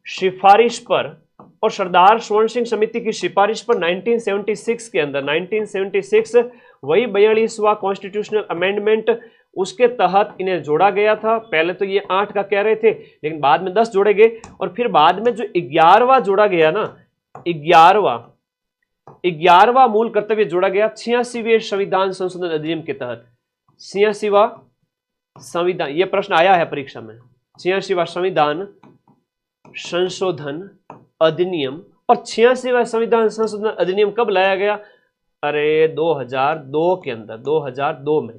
सिफारिश पर, और सरदार स्वर्ण सिंह समिति की सिफारिश पर 1976 के अंदर, 1976 वही 42वां कॉन्स्टिट्यूशनल अमेंडमेंट, उसके तहत इन्हें जोड़ा गया था। पहले तो ये 8 का कह रहे थे लेकिन बाद में 10 जोड़े गए, और फिर बाद में जो 11वां जोड़ा गया ना, 11वां मूल कर्तव्य जोड़ा गया 86वें संविधान संशोधन अधिनियम के तहत। 86वां संविधान, ये प्रश्न आया है परीक्षा में, 86वां संविधान संशोधन अधिनियम। और 86वां संविधान संशोधन अधिनियम कब लाया गया? अरे 2002 के अंदर, 2002 में।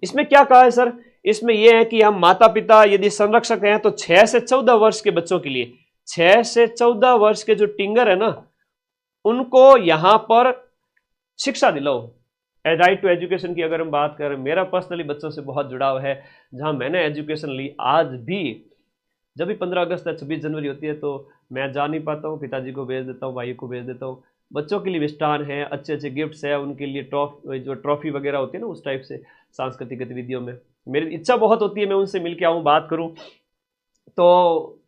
इसमें क्या कहा है सर? इसमें यह है कि हम माता पिता यदि संरक्षक हैं तो 6 से 14 वर्ष के बच्चों के लिए, 6 से 14 वर्ष के जो टिंगर है ना, उनको यहां पर शिक्षा दिलाओ। राइट टू एजुकेशन की अगर हम बात करें, मेरा पर्सनली बच्चों से बहुत जुड़ाव है। जहां मैंने एजुकेशन ली, आज भी जब भी 15 अगस्त या 26 जनवरी होती है तो मैं जा नहीं पाता हूँ, पिताजी को भेज देता हूँ, भाई को भेज देता हूँ। बच्चों के लिए विष्टान है, अच्छे अच्छे गिफ्ट्स है, उनके लिए जो ट्रॉफी वगैरह होती है ना, उस टाइप से सांस्कृतिक गतिविधियों में मेरी इच्छा बहुत होती है मैं उनसे मिल के आऊँ, बात करूँ। तो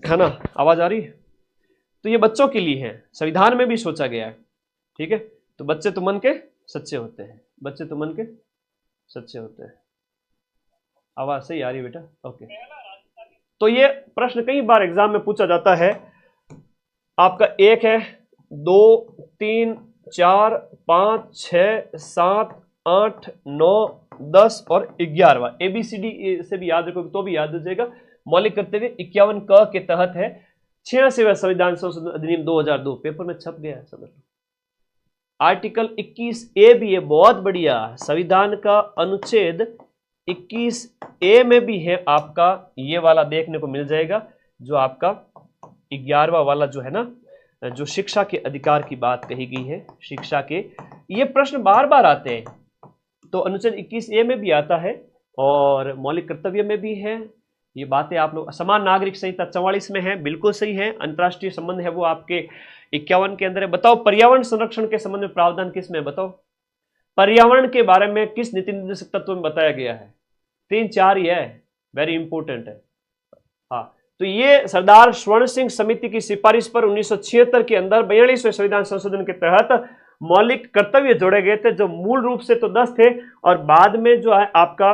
है ना, आवाज़ आ रही? तो ये बच्चों के लिए है, संविधान में भी सोचा गया है। ठीक है, तो बच्चे तो मन के सच्चे होते हैं, बच्चे तो मन के सच्चे होते हैं। आवाज़ सही आ रही है बेटा? ओके। तो ये प्रश्न कई बार एग्जाम में पूछा जाता है आपका। 1 है, 2, 3, 4, 5, 6, 7, 8, 9, 10 और 11वां। ABCD से भी याद रखोगे तो भी याद हो जाएगा। मौलिक कर्तव्य 51 क के तहत है 86वां संविधान संशोधन अधिनियम 2002, पेपर में छप गया है, समझ लो। आर्टिकल 21A भी है, बहुत बढ़िया। संविधान का अनुच्छेद 21A में भी है आपका, ये वाला देखने को मिल जाएगा, जो आपका 11वां वाला जो है ना, जो शिक्षा के अधिकार की बात कही गई है, शिक्षा के। ये प्रश्न बार बार आते हैं, तो अनुच्छेद 21A में भी आता है और मौलिक कर्तव्य में भी है, ये बातें आप लोग, समान नागरिक संहिता 44 में है, बिल्कुल सही है। अंतर्राष्ट्रीय संबंध है वो आपके 51 के अंदर है। बताओ पर्यावरण संरक्षण के संबंध में प्रावधान किस में, बताओ पर्यावरण के बारे में किस नीति निर्देशक तत्व में बताया गया है? 3-4 ही है, वेरी इंपॉर्टेंट है। हाँ, तो ये सरदार स्वर्ण सिंह समिति की सिफारिश पर 1976 के अंदर 42वें संविधान संशोधन के तहत मौलिक कर्तव्य जोड़े गए थे, जो मूल रूप से तो 10 थे, और बाद में जो है आपका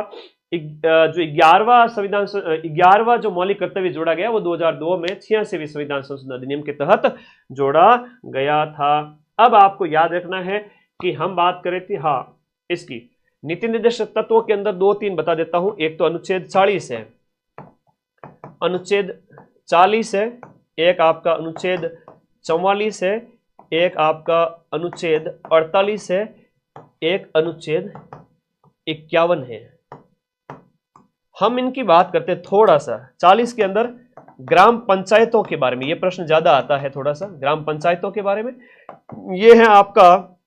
जो 11वां जो मौलिक कर्तव्य जोड़ा गया वो 2002 में 86वें संविधान संशोधन अधिनियम के तहत जोड़ा गया था। अब आपको याद रखना है कि हम बात करें थी, हाँ, इसकी नीति निर्देशक तत्वों के अंदर 2-3 बता देता हूं। एक तो अनुच्छेद 40 है, अनुच्छेद 40 है, एक आपका अनुच्छेद 44 है, एक आपका अनुच्छेद 48 है, एक अनुच्छेद 51 है। हम इनकी बात करते हैं थोड़ा सा। 40 के अंदर ग्राम पंचायतों के बारे में ये प्रश्न ज्यादा आता है, थोड़ा सा ग्राम पंचायतों के बारे में। ये है आपका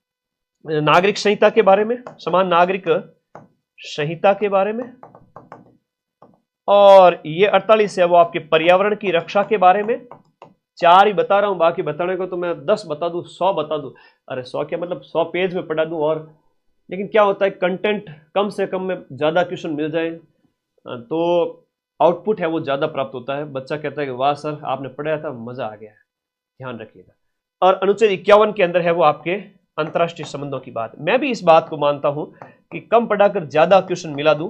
नागरिक संहिता के बारे में, समान नागरिक संहिता के बारे में, और ये 48 है वो आपके पर्यावरण की रक्षा के बारे में। 4 ही बता रहा हूं, बाकी बताने को तो मैं 10 बता दूं, 100 बता दूं। अरे 100 क्या, मतलब 100 पेज में पढ़ा दूं। और लेकिन क्या होता है, कंटेंट कम से कम में ज्यादा क्वेश्चन मिल जाए तो आउटपुट है वो ज्यादा प्राप्त होता है। बच्चा कहता है कि वाह सर आपने पढ़ाया था, मजा आ गया, ध्यान रखिएगा। और अनुच्छेद 51 के अंदर है वो आपके अंतर्राष्ट्रीय संबंधों की बात। मैं भी इस बात को मानता हूं कि कम पढ़ाकर ज्यादा क्वेश्चन मिला दूं,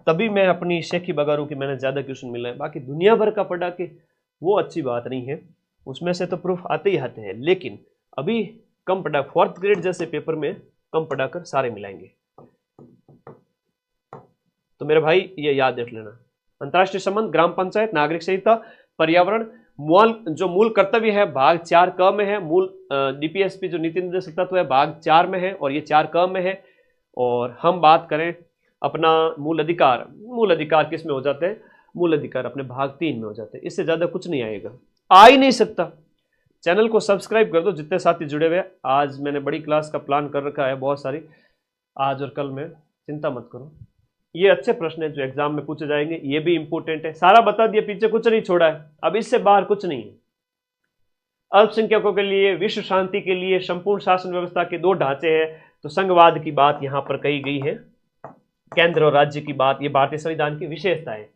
तभी मैं अपनी शेखी बगारूं कि मैंने ज्यादा क्वेश्चन मिला है। बाकी दुनिया भर का पढ़ा के वो अच्छी बात नहीं है, उसमें से तो प्रूफ आते ही आते हैं। लेकिन अभी कम पढ़ा, 4th ग्रेड जैसे पेपर में कम पढ़ाकर सारे मिलाएंगे। तो मेरे भाई ये याद रख लेना, अंतर्राष्ट्रीय संबंध, ग्राम पंचायत, नागरिक संहिता, पर्यावरण, मूल कर्तव्य है भाग 4 क में है। मूल डीपीएसपी जो नीति निर्देशक तत्व है भाग 4 में है, और ये 4 क में है। और हम बात करें अपना मूल अधिकार किस में हो जाते हैं? मूल अधिकार अपने भाग 3 में हो जाते हैं। इससे ज्यादा कुछ नहीं आएगा, आ ही नहीं सकता। चैनल को सब्सक्राइब कर दो जितने साथी जुड़े हुए। आज मैंने बड़ी क्लास का प्लान कर रखा है, बहुत सारी, आज और कल में, चिंता मत करो। ये अच्छे प्रश्न है जो एग्जाम में पूछे जाएंगे, ये भी इंपॉर्टेंट है। सारा बता दिया, पीछे कुछ नहीं छोड़ा है, अब इससे बाहर कुछ नहीं है। अल्पसंख्यकों के लिए, विश्व शांति के लिए संपूर्ण शासन व्यवस्था के 2 ढांचे हैं। तो संघवाद की बात यहां पर कही गई है, केंद्र और राज्य की बात। ये भारतीय संविधान की विशेषता है।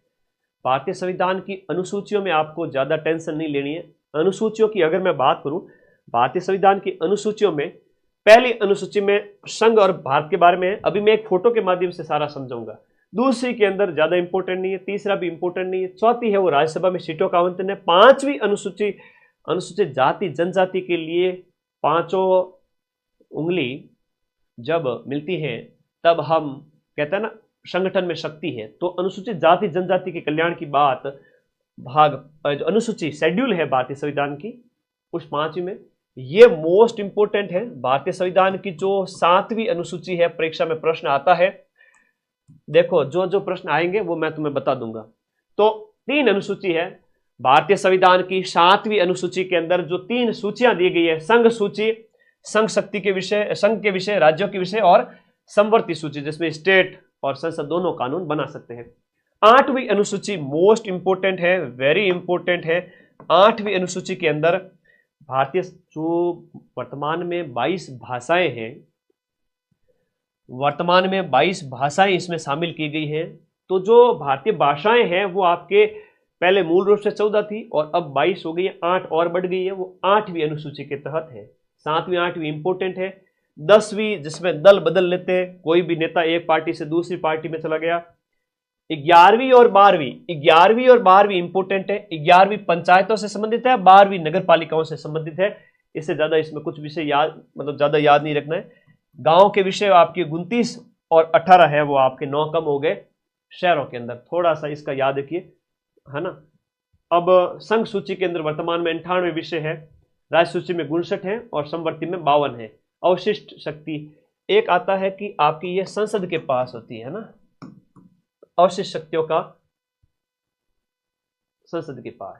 भारतीय संविधान की अनुसूचियों में आपको ज्यादा टेंशन नहीं लेनी है। अनुसूचियों की अगर मैं बात करूं, भारतीय संविधान की अनुसूचियों में पहली अनुसूची में संघ और भारत के बारे में है। अभी मैं एक फोटो के माध्यम से सारा समझाऊंगा। दूसरी के अंदर ज्यादा इंपॉर्टेंट नहीं है, तीसरा भी इंपॉर्टेंट नहीं है। चौथी है वो राज्यसभा में सीटों का आवंटन है। 5वीं अनुसूची, अनुसूचित जाति जनजाति के लिए 5 उंगली जब मिलती है तब हम कहते हैं ना संगठन में शक्ति है। तो अनुसूचित जाति जनजाति के कल्याण की बात भाग जो अनुसूची शेड्यूल है भारतीय संविधान की, उस 5वीं में ये मोस्ट इंपोर्टेंट है। भारतीय संविधान की जो 7वीं अनुसूची है, परीक्षा में प्रश्न आता है। देखो जो जो प्रश्न आएंगे वो मैं तुम्हें बता दूंगा। तो 3 अनुसूची है भारतीय संविधान की। 7वीं अनुसूची के अंदर जो 3 सूचियां दी गई है, संघ सूची, संघ शक्ति के विषय, संघ के विषय, राज्यों के विषय, और समवर्ती सूची जिसमें स्टेट और संसद दोनों कानून बना सकते हैं। 8वीं अनुसूची मोस्ट इंपोर्टेंट है, वेरी इंपोर्टेंट है। 8वीं अनुसूची के अंदर भारतीय जो वर्तमान में 22 भाषाएं हैं, वर्तमान में 22 भाषाएं इसमें शामिल की गई हैं। तो जो भारतीय भाषाएं हैं वो आपके पहले मूल रूप से 14 थी और अब 22 हो गई है, 8 और बढ़ गई है, वो 8वीं अनुसूची के तहत है। 7वीं 8वीं इंपोर्टेंट है। 10वीं जिसमें दल बदल लेते हैं, कोई भी नेता एक पार्टी से दूसरी पार्टी में चला गया। 11वीं और 12वीं इंपोर्टेंट है। 11वीं पंचायतों से संबंधित है, 12वीं नगर पालिकाओं से संबंधित है। इससे ज्यादा इसमें कुछ विषय याद, मतलब ज्यादा याद नहीं रखना है। गांव के विषय आपके 29 और 18 है, वो आपके 9 कम हो गए। शहरों के अंदर थोड़ा सा इसका याद रखिए, है ना। अब संघ सूची के अंदर वर्तमान में 98 विषय है, राज्य सूची में 59 है और समवर्ती में 52 है। अवशिष्ट शक्ति एक आता है कि आपकी ये संसद के पास होती है ना, अवशिष्ट शक्तियों का संसद के पास।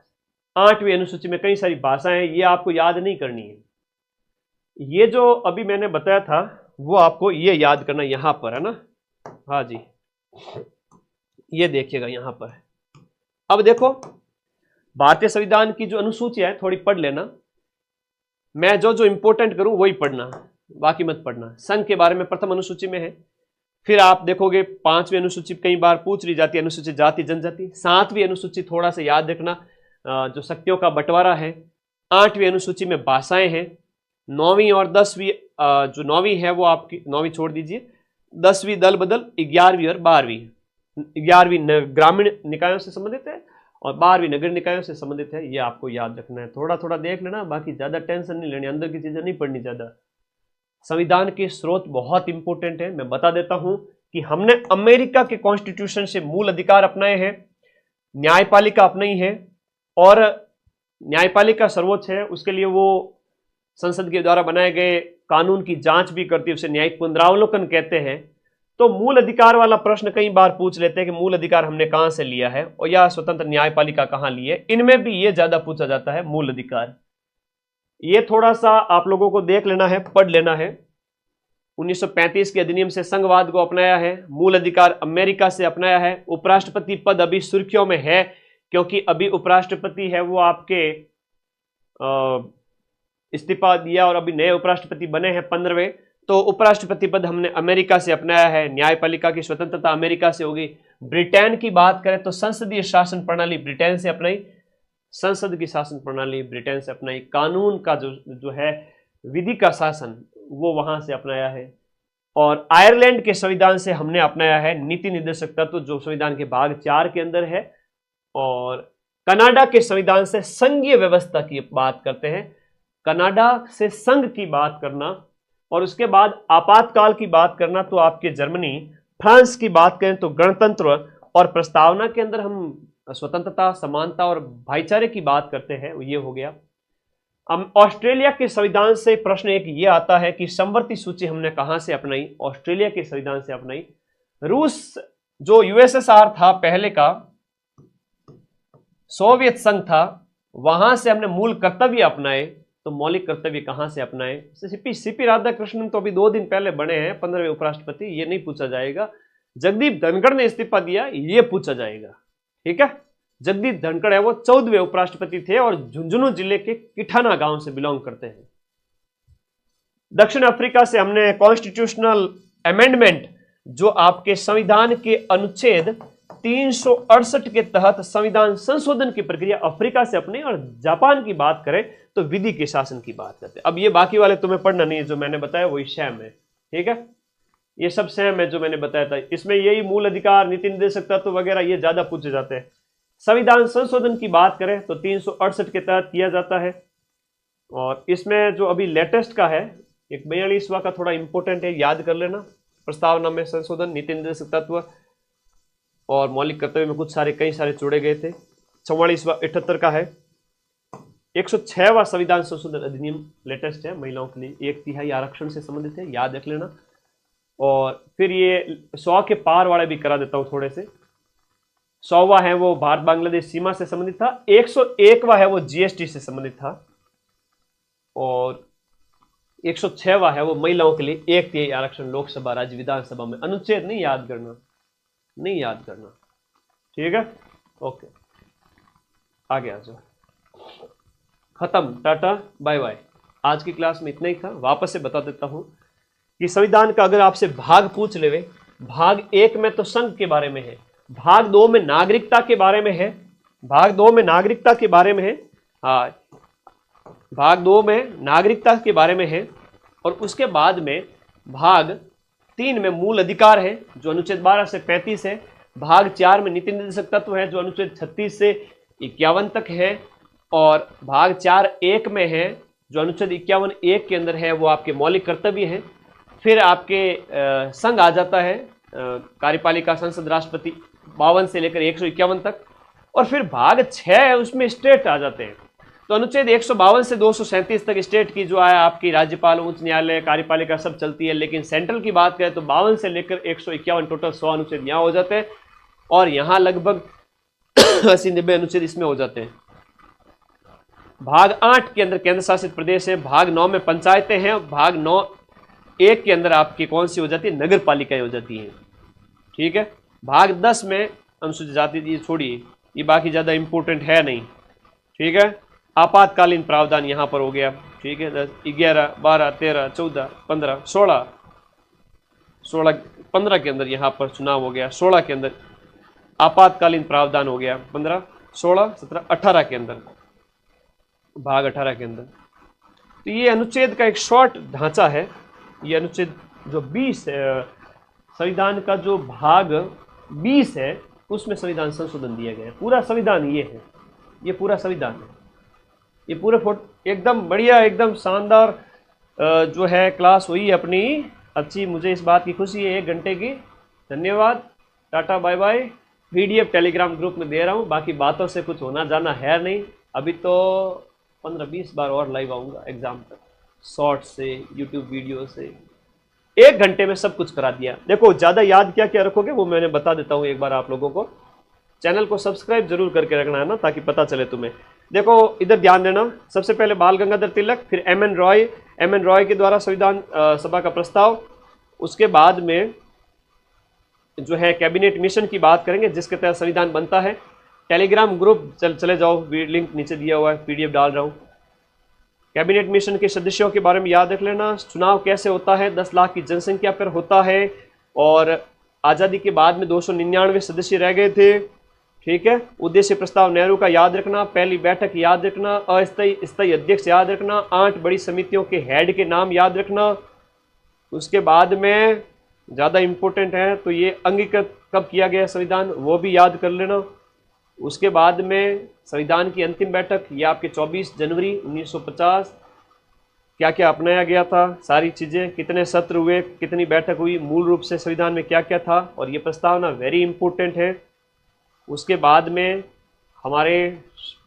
8वीं अनुसूची में कई सारी भाषाएं हैं, ये आपको याद नहीं करनी है। ये जो अभी मैंने बताया था वो आपको ये याद करना यहां पर, है ना। हाँ जी, ये देखिएगा यहां पर अब देखो, भारतीय संविधान की जो अनुसूची है थोड़ी पढ़ लेना, मैं जो जो इंपॉर्टेंट करूं वही पढ़ना, बाकी मत पढ़ना। संघ के बारे में प्रथम अनुसूची में है, फिर आप देखोगे 5वीं अनुसूची कई बार पूछ ली जाती है, अनुसूचित जाति जनजाति। 7वीं अनुसूची थोड़ा सा याद रखना, जो शक्तियों का बंटवारा है। 8वीं अनुसूची में भाषाएं हैं। 9वीं और 10वीं, जो 9वीं है वो आपकी, 9वीं छोड़ दीजिए, 10वीं दल बदल, 11वीं और 12वीं। 11वीं ग्रामीण निकायों से संबंधित है और 12वीं नगर निकायों से संबंधित है। ये आपको याद रखना है, थोड़ा थोड़ा देख लेना, बाकी ज्यादा टेंशन नहीं लेनी, अंदर की चीजें नहीं पढ़नी ज्यादा। संविधान के स्रोत बहुत इंपॉर्टेंट है, मैं बता देता हूं कि हमने अमेरिका के कॉन्स्टिट्यूशन से मूल अधिकार अपनाए हैं, न्यायपालिका अपनाई है, और न्यायपालिका सर्वोच्च है, उसके लिए वो संसद के द्वारा बनाए गए कानून की जांच भी करती है, उसे न्यायिक पुनरावलोकन कहते हैं। तो मूल अधिकार वाला प्रश्न कई बार पूछ लेते हैं कि मूल अधिकार हमने कहां से लिया है, और या स्वतंत्र न्यायपालिका कहां ली है, इनमें भी ये ज्यादा पूछा जाता है मूल अधिकार। ये थोड़ा सा आप लोगों को देख लेना है, पढ़ लेना है। 1935 के अधिनियम से संघवाद को अपनाया है, मूल अधिकार अमेरिका से अपनाया है। उपराष्ट्रपति पद अभी सुर्खियों में है, क्योंकि अभी उपराष्ट्रपति है वो आपके इस्तीफा दिया और अभी नए उपराष्ट्रपति बने हैं 15वें। तो उपराष्ट्रपति पद हमने अमेरिका से अपनाया है। न्यायपालिका की स्वतंत्रता अमेरिका से होगी। ब्रिटेन की बात करें तो संसदीय शासन प्रणाली ब्रिटेन से अपनाई, संसद की शासन प्रणाली ब्रिटेन से अपनाई, कानून का जो है विधि का शासन वो वहां से अपनाया है। और आयरलैंड के संविधान से हमने अपनाया है नीति निर्देशक तत्व, जो संविधान के भाग 4 के अंदर है। और कनाडा के संविधान से संघीय व्यवस्था की बात करते हैं, कनाडा से संघ की बात करना। और उसके बाद आपातकाल की बात करना तो आपके जर्मनी, फ्रांस की बात करें तो गणतंत्र, और प्रस्तावना के अंदर हम स्वतंत्रता, समानता और भाईचारे की बात करते हैं, ये हो गया। ऑस्ट्रेलिया के संविधान से प्रश्न एक ये आता है कि समवर्ती सूची हमने कहां से अपनाई, ऑस्ट्रेलिया के संविधान से अपनाई। रूस जो यूएसएसआर था पहले का, सोवियत संघ था, वहां से हमने मूल कर्तव्य अपनाए। तो मौलिक कर्तव्य कहां से अपनाए? सीपी राधाकृष्णन तो अभी 2 दिन पहले बने हैं 15वें उपराष्ट्रपति, ये नहीं पूछा जाएगा। जगदीप धनखड़ ने इस्तीफा दिया, ये पूछा जाएगा, ठीक है। जगदीप धनखड़ है वो 14वें उपराष्ट्रपति थे और झुंझुनू जिले के किठाना गांव से बिलोंग करते हैं। दक्षिण अफ्रीका से हमने कॉन्स्टिट्यूशनल अमेंडमेंट, जो आपके संविधान के अनुच्छेद 368 के तहत संविधान संशोधन की प्रक्रिया अफ्रीका से अपनी। और जापान की बात करें तो विधि के शासन की बात करते हैं। अब ये बाकी वाले तुम्हें पढ़ना नहीं है, जो मैंने बताया वही सेम है, ठीक है, ये सब सेम है जो मैंने बताया था। इसमें यही मूल अधिकार, नीति निर्देशक तत्व वगैरह ये ज्यादा पूछे जाते हैं। संविधान संशोधन की बात करें तो 368 के तहत किया जाता है। और इसमें जो अभी लेटेस्ट का है, एक 42वां का थोड़ा इंपॉर्टेंट है, याद कर लेना। प्रस्तावना में संशोधन, नीति निर्देशक तत्व और मौलिक कर्तव्य में कुछ सारे कई सारे जोड़े गए थे। 44वां 78 का है। 106वां संविधान संशोधन अधिनियम लेटेस्ट है, महिलाओं के लिए 1/3 आरक्षण से संबंधित है, याद रख लेना। और फिर ये 100 के पार वाले भी करा देता हूं थोड़े से। 100वां है वो भारत बांग्लादेश सीमा से संबंधित था। 101वां है वो जीएसटी से संबंधित था। और 106वां है वो महिलाओं के लिए 1/3 आरक्षण लोकसभा, राज्य विधानसभा में। अनुच्छेद नहीं याद करना, नहीं याद करना, ठीक है, ओके, आगे आ जाओ। खत्म, टाटा बाय बाय। आज की क्लास में इतना ही था। वापस से बता देता हूं कि संविधान का अगर आपसे भाग पूछ लेवे, भाग 1 में तो संघ के बारे में है, भाग 2 में नागरिकता के बारे में है, भाग 2 में नागरिकता के बारे में है, हाँ, भाग 2 में नागरिकता के बारे में है। और उसके बाद में भाग 3 में मूल अधिकार है, जो अनुच्छेद 12 से 35 है। भाग 4 में नीति निर्देशक तत्व है, जो अनुच्छेद 36 से 51 तक है। और भाग 4(1) में है, जो अनुच्छेद 51(1) के अंदर है, वो आपके मौलिक कर्तव्य हैं। फिर आपके संघ आ जाता है, कार्यपालिका, संसद, राष्ट्रपति, 52 से लेकर 151 तक। और फिर भाग 6 है, उसमें स्टेट आ जाते हैं। तो अनुच्छेद 152 से 237 तक स्टेट की जो है आपकी राज्यपाल, उच्च न्यायालय, कार्यपालिका सब चलती है। लेकिन सेंट्रल की बात करें तो 52 से लेकर 151 टोटल 100 अनुच्छेद यहाँ हो जाते हैं। और यहाँ लगभग 80-90 अनुच्छेद इसमें हो जाते हैं। भाग 8 के अंदर केंद्र शासित प्रदेश है। भाग 9 में पंचायतें हैं। भाग 9(1) के अंदर आपकी कौन सी हो जाती है? नगर पालिकाएं हो जाती हैं, ठीक है। भाग 10 में अनुसूचित जाति, छोड़िए, ये बाकी ज़्यादा इंपॉर्टेंट है नहीं, ठीक है। आपातकालीन प्रावधान यहाँ पर हो गया, ठीक है। 10, 11, 12, 13, 14, 15, 16, 15 के अंदर यहाँ पर चुनाव हो गया, 16 के अंदर आपातकालीन प्रावधान हो गया, 15, 16, 17, 18 के अंदर, भाग 18 के अंदर। तो ये अनुच्छेद का एक शॉर्ट ढांचा है। ये अनुच्छेद जो 20 संविधान का जो भाग 20 है उसमें संविधान संशोधन दिया गया है। पूरा संविधान ये है, ये पूरा संविधान है। ये पूरे एकदम बढ़िया, एकदम शानदार जो है क्लास हुई अपनी अच्छी। मुझे इस बात की खुशी है, 1 घंटे की। धन्यवाद, tata bye bye. PDF Telegram group में दे रहा हूँ, बाकी बातों से कुछ होना जाना है नहीं। अभी तो 15-20 बार और लाइव आऊँगा एग्जाम तक, शॉर्ट से, यूट्यूब वीडियो से। 1 घंटे में सब कुछ करा दिया। देखो ज़्यादा याद क्या क्या रखोगे वो मैंने बता देता हूँ एक बार आप लोगों को। चैनल को सब्सक्राइब जरूर करके रखना है ना, ताकि पता चले तुम्हें। देखो इधर ध्यान देना, सबसे पहले बाल गंगाधर तिलक, फिर एम एन रॉय के द्वारा संविधान सभा का प्रस्ताव। उसके बाद में जो है कैबिनेट मिशन की बात करेंगे, जिसके तहत संविधान बनता है। टेलीग्राम ग्रुप चले जाओ, लिंक नीचे दिया हुआ है, पीडीएफ डाल रहा हूँ। कैबिनेट मिशन के सदस्यों के बारे में याद रख लेना। चुनाव कैसे होता है, 10 लाख की जनसंख्या पर होता है, और आज़ादी के बाद में 299 सदस्य रह गए थे, ठीक है। उद्देश्य प्रस्ताव नेहरू का याद रखना, पहली बैठक याद रखना, अस्थायी अध्यक्ष याद रखना, 8 बड़ी समितियों के हेड के नाम याद रखना। उसके बाद में ज़्यादा इम्पोर्टेंट है तो ये अंगीकृत कब किया गया संविधान, वो भी याद कर लेना। उसके बाद में संविधान की अंतिम बैठक, ये आपके 24 जनवरी 1950, क्या क्या अपनाया गया था, सारी चीज़ें, कितने सत्र हुए, कितनी बैठक हुई, मूल रूप से संविधान में क्या क्या था, और ये प्रस्तावना वेरी इंपॉर्टेंट है। उसके बाद में हमारे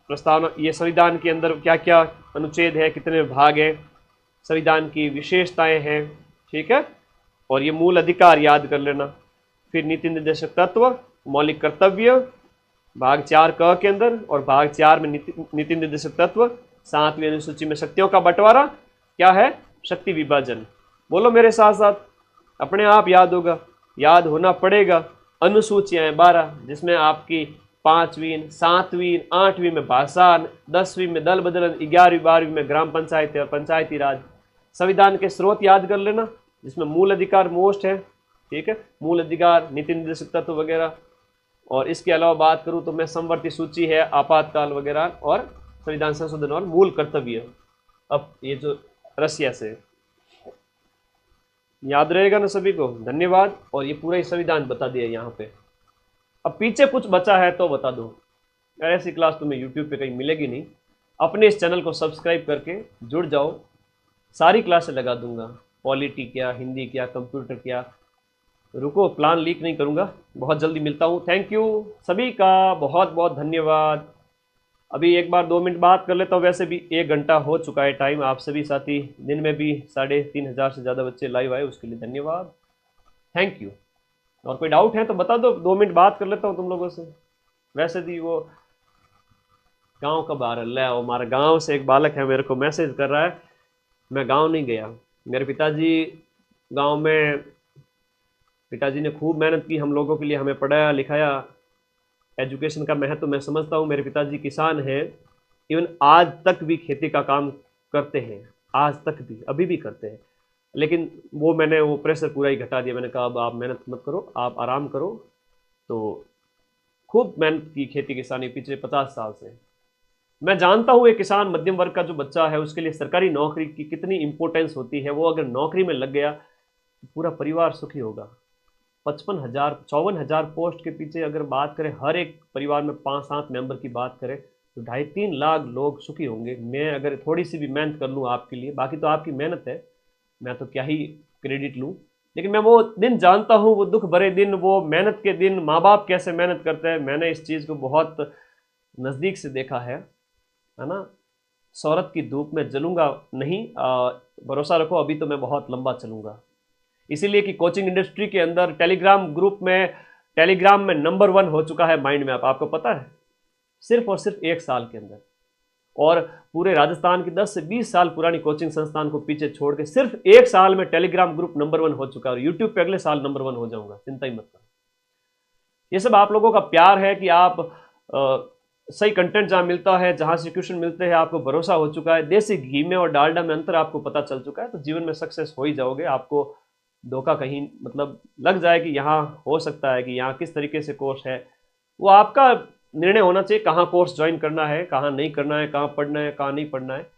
प्रस्तावना, ये संविधान के अंदर क्या क्या अनुच्छेद है, कितने भाग हैं, संविधान की विशेषताएं हैं, ठीक है। और ये मूल अधिकार याद कर लेना। फिर नीति निर्देशक तत्व, मौलिक कर्तव्य, भाग 4 क के अंदर, और भाग 4 में नीति निर्देशक तत्व। 7वीं अनुसूची में शक्तियों का बंटवारा क्या है, शक्ति विभाजन। बोलो मेरे साथ साथ, अपने आप याद होगा, याद होना पड़ेगा। अनुसूचियाँ 12, जिसमें आपकी 5वीं, 7वीं, 8वीं में भाषा, 10वीं में दल बदलन, 11वीं 12वीं में ग्राम पंचायत और पंचायती राज। संविधान के स्रोत याद कर लेना, जिसमें मूल अधिकार मोस्ट है, ठीक है, मूल अधिकार, नीति निर्देशक तत्व वगैरह। और इसके अलावा बात करूं तो मैं समवर्ती सूची है, आपातकाल वगैरह, और संविधान संशोधन और मूल कर्तव्य। अब ये जो रसिया से याद रहेगा ना सभी को, धन्यवाद। और ये पूरा ही संविधान बता दिया यहाँ पे। अब पीछे कुछ बचा है तो बता दो, ऐसी क्लास तुम्हें यूट्यूब पे कहीं मिलेगी नहीं। अपने इस चैनल को सब्सक्राइब करके जुड़ जाओ, सारी क्लासें लगा दूंगा, पॉलिटी क्या, हिंदी क्या, कंप्यूटर क्या। रुको, प्लान लीक नहीं करूंगा, बहुत जल्दी मिलता हूँ। थैंक यू सभी का, बहुत बहुत धन्यवाद। अभी एक बार 2 मिनट बात कर लेता हूँ, वैसे भी 1 घंटा हो चुका है टाइम। आप सभी साथी, दिन में भी 3500 से ज़्यादा बच्चे लाइव आए, उसके लिए धन्यवाद, थैंक यू। और कोई डाउट है तो बता दो, 2 मिनट बात कर लेता हूँ तुम लोगों से। वैसे भी वो गांव कब आ रहा है, हमारे गांव से एक बालक है, मेरे को मैसेज कर रहा है, मैं गांव नहीं गया। मेरे पिताजी गांव में, पिताजी ने खूब मेहनत की हम लोगों के लिए, हमें पढ़ाया लिखाया। एजुकेशन का महत्व मैं समझता हूँ। मेरे पिताजी किसान हैं, इवन आज तक भी खेती का काम करते हैं, आज तक भी, अभी भी करते हैं। लेकिन वो मैंने वो प्रेशर पूरा ही घटा दिया। मैंने कहा अब आप मेहनत मत करो, आप आराम करो। तो खूब मेहनत की खेती किसानी पिछले 50 साल से। मैं जानता हूँ एक किसान मध्यम वर्ग का जो बच्चा है, उसके लिए सरकारी नौकरी की कितनी इंपॉर्टेंस होती है। वो अगर नौकरी में लग गया तो पूरा परिवार सुखी होगा। 55,000-54,000 पोस्ट के पीछे अगर बात करें, हर एक परिवार में 5-7 मेंबर की बात करें तो 2.5-3 लाख लोग सुखी होंगे। मैं अगर थोड़ी सी भी मेहनत कर लूँ आपके लिए, बाकी तो आपकी मेहनत है, मैं तो क्या ही क्रेडिट लूँ। लेकिन मैं वो दिन जानता हूँ, वो दुख भरे दिन, वो मेहनत के दिन, माँ बाप कैसे मेहनत करते हैं। मैंने इस चीज़ को बहुत नज़दीक से देखा है ना। शौहरत की धूप में जलूंगा नहीं, भरोसा रखो, अभी तो मैं बहुत लंबा चलूंगा। इसीलिए कि कोचिंग इंडस्ट्री के अंदर टेलीग्राम ग्रुप में, टेलीग्राम में नंबर 1 हो चुका है माइंड मैप, आपको पता है, सिर्फ और सिर्फ 1 साल के अंदर। और पूरे राजस्थान की 10 से 20 साल पुरानी कोचिंग संस्थान को पीछे छोड़ के सिर्फ 1 साल में टेलीग्राम ग्रुप नंबर 1 हो चुका है। और यूट्यूब पे अगले साल नंबर 1 हो जाऊंगा, चिंता ही मत करो। ये सब आप लोगों का प्यार है कि आप सही कंटेंट जहाँ मिलता है, जहाँ से क्वेश्चन मिलते हैं, आपको भरोसा हो चुका है, देसी घी में और डालडा में अंतर आपको पता चल चुका है, तो जीवन में सक्सेस हो ही जाओगे। आपको धोखा कहीं मतलब लग जाए कि यहाँ हो सकता है कि यहाँ किस तरीके से कोर्स है, वो आपका निर्णय होना चाहिए कहाँ कोर्स ज्वाइन करना है, कहाँ नहीं करना है, कहाँ पढ़ना है, कहाँ नहीं पढ़ना है।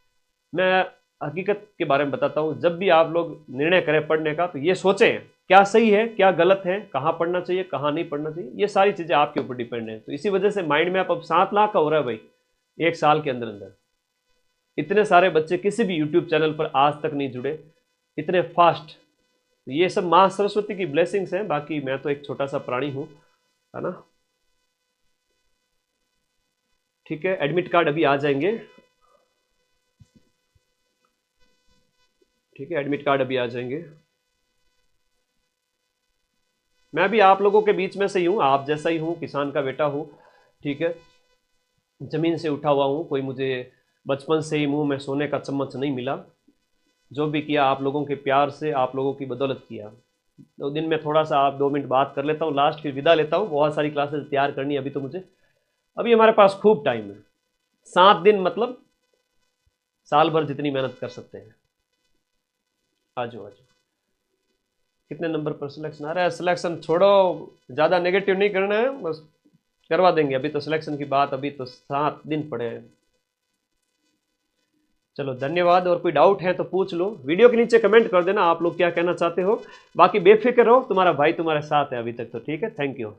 मैं हकीकत के बारे में बताता हूँ, जब भी आप लोग निर्णय करें पढ़ने का, तो ये सोचें क्या सही है क्या गलत है, कहाँ पढ़ना चाहिए कहाँ नहीं पढ़ना चाहिए, ये सारी चीज़ें आपके ऊपर डिपेंड है। तो इसी वजह से माइंड मैप अब 7 लाख का हो रहा है भाई, 1 साल के अंदर अंदर। इतने सारे बच्चे किसी भी यूट्यूब चैनल पर आज तक नहीं जुड़े इतने फास्ट। तो ये सब माँ सरस्वती की ब्लेसिंग्स हैं, बाकी मैं तो एक छोटा सा प्राणी हूँ, है ना। ठीक है, एडमिट कार्ड अभी आ जाएंगे। ठीक है, एडमिट कार्ड अभी आ जाएंगे। मैं भी आप लोगों के बीच में से ही हूँ, आप जैसा ही हूँ, किसान का बेटा हूँ। ठीक है, ज़मीन से उठा हुआ हूँ, कोई मुझे बचपन से ही मुंह में सोने का चम्मच नहीं मिला। जो भी किया आप लोगों के प्यार से, आप लोगों की बदौलत किया। तो दिन में थोड़ा सा आप 2 मिनट बात कर लेता हूँ लास्ट, फिर विदा लेता हूँ। बहुत सारी क्लासेस तैयार करनी है अभी तो मुझे, अभी हमारे पास खूब टाइम है। 7 दिन मतलब साल भर जितनी मेहनत कर सकते हैं। आ जाओ आ जाओ। कितने नंबर पर सिलेक्शन आ रहा है? सिलेक्शन छोड़ो, ज़्यादा नेगेटिव नहीं करना है, बस करवा देंगे। अभी तो सिलेक्शन की बात, अभी तो 7 दिन पड़े हैं। चलो धन्यवाद। और कोई डाउट है तो पूछ लो, वीडियो के नीचे कमेंट कर देना आप लोग क्या कहना चाहते हो। बाकी बेफिक्र रहो, तुम्हारा भाई तुम्हारे साथ है अभी तक तो। ठीक है, थैंक यू।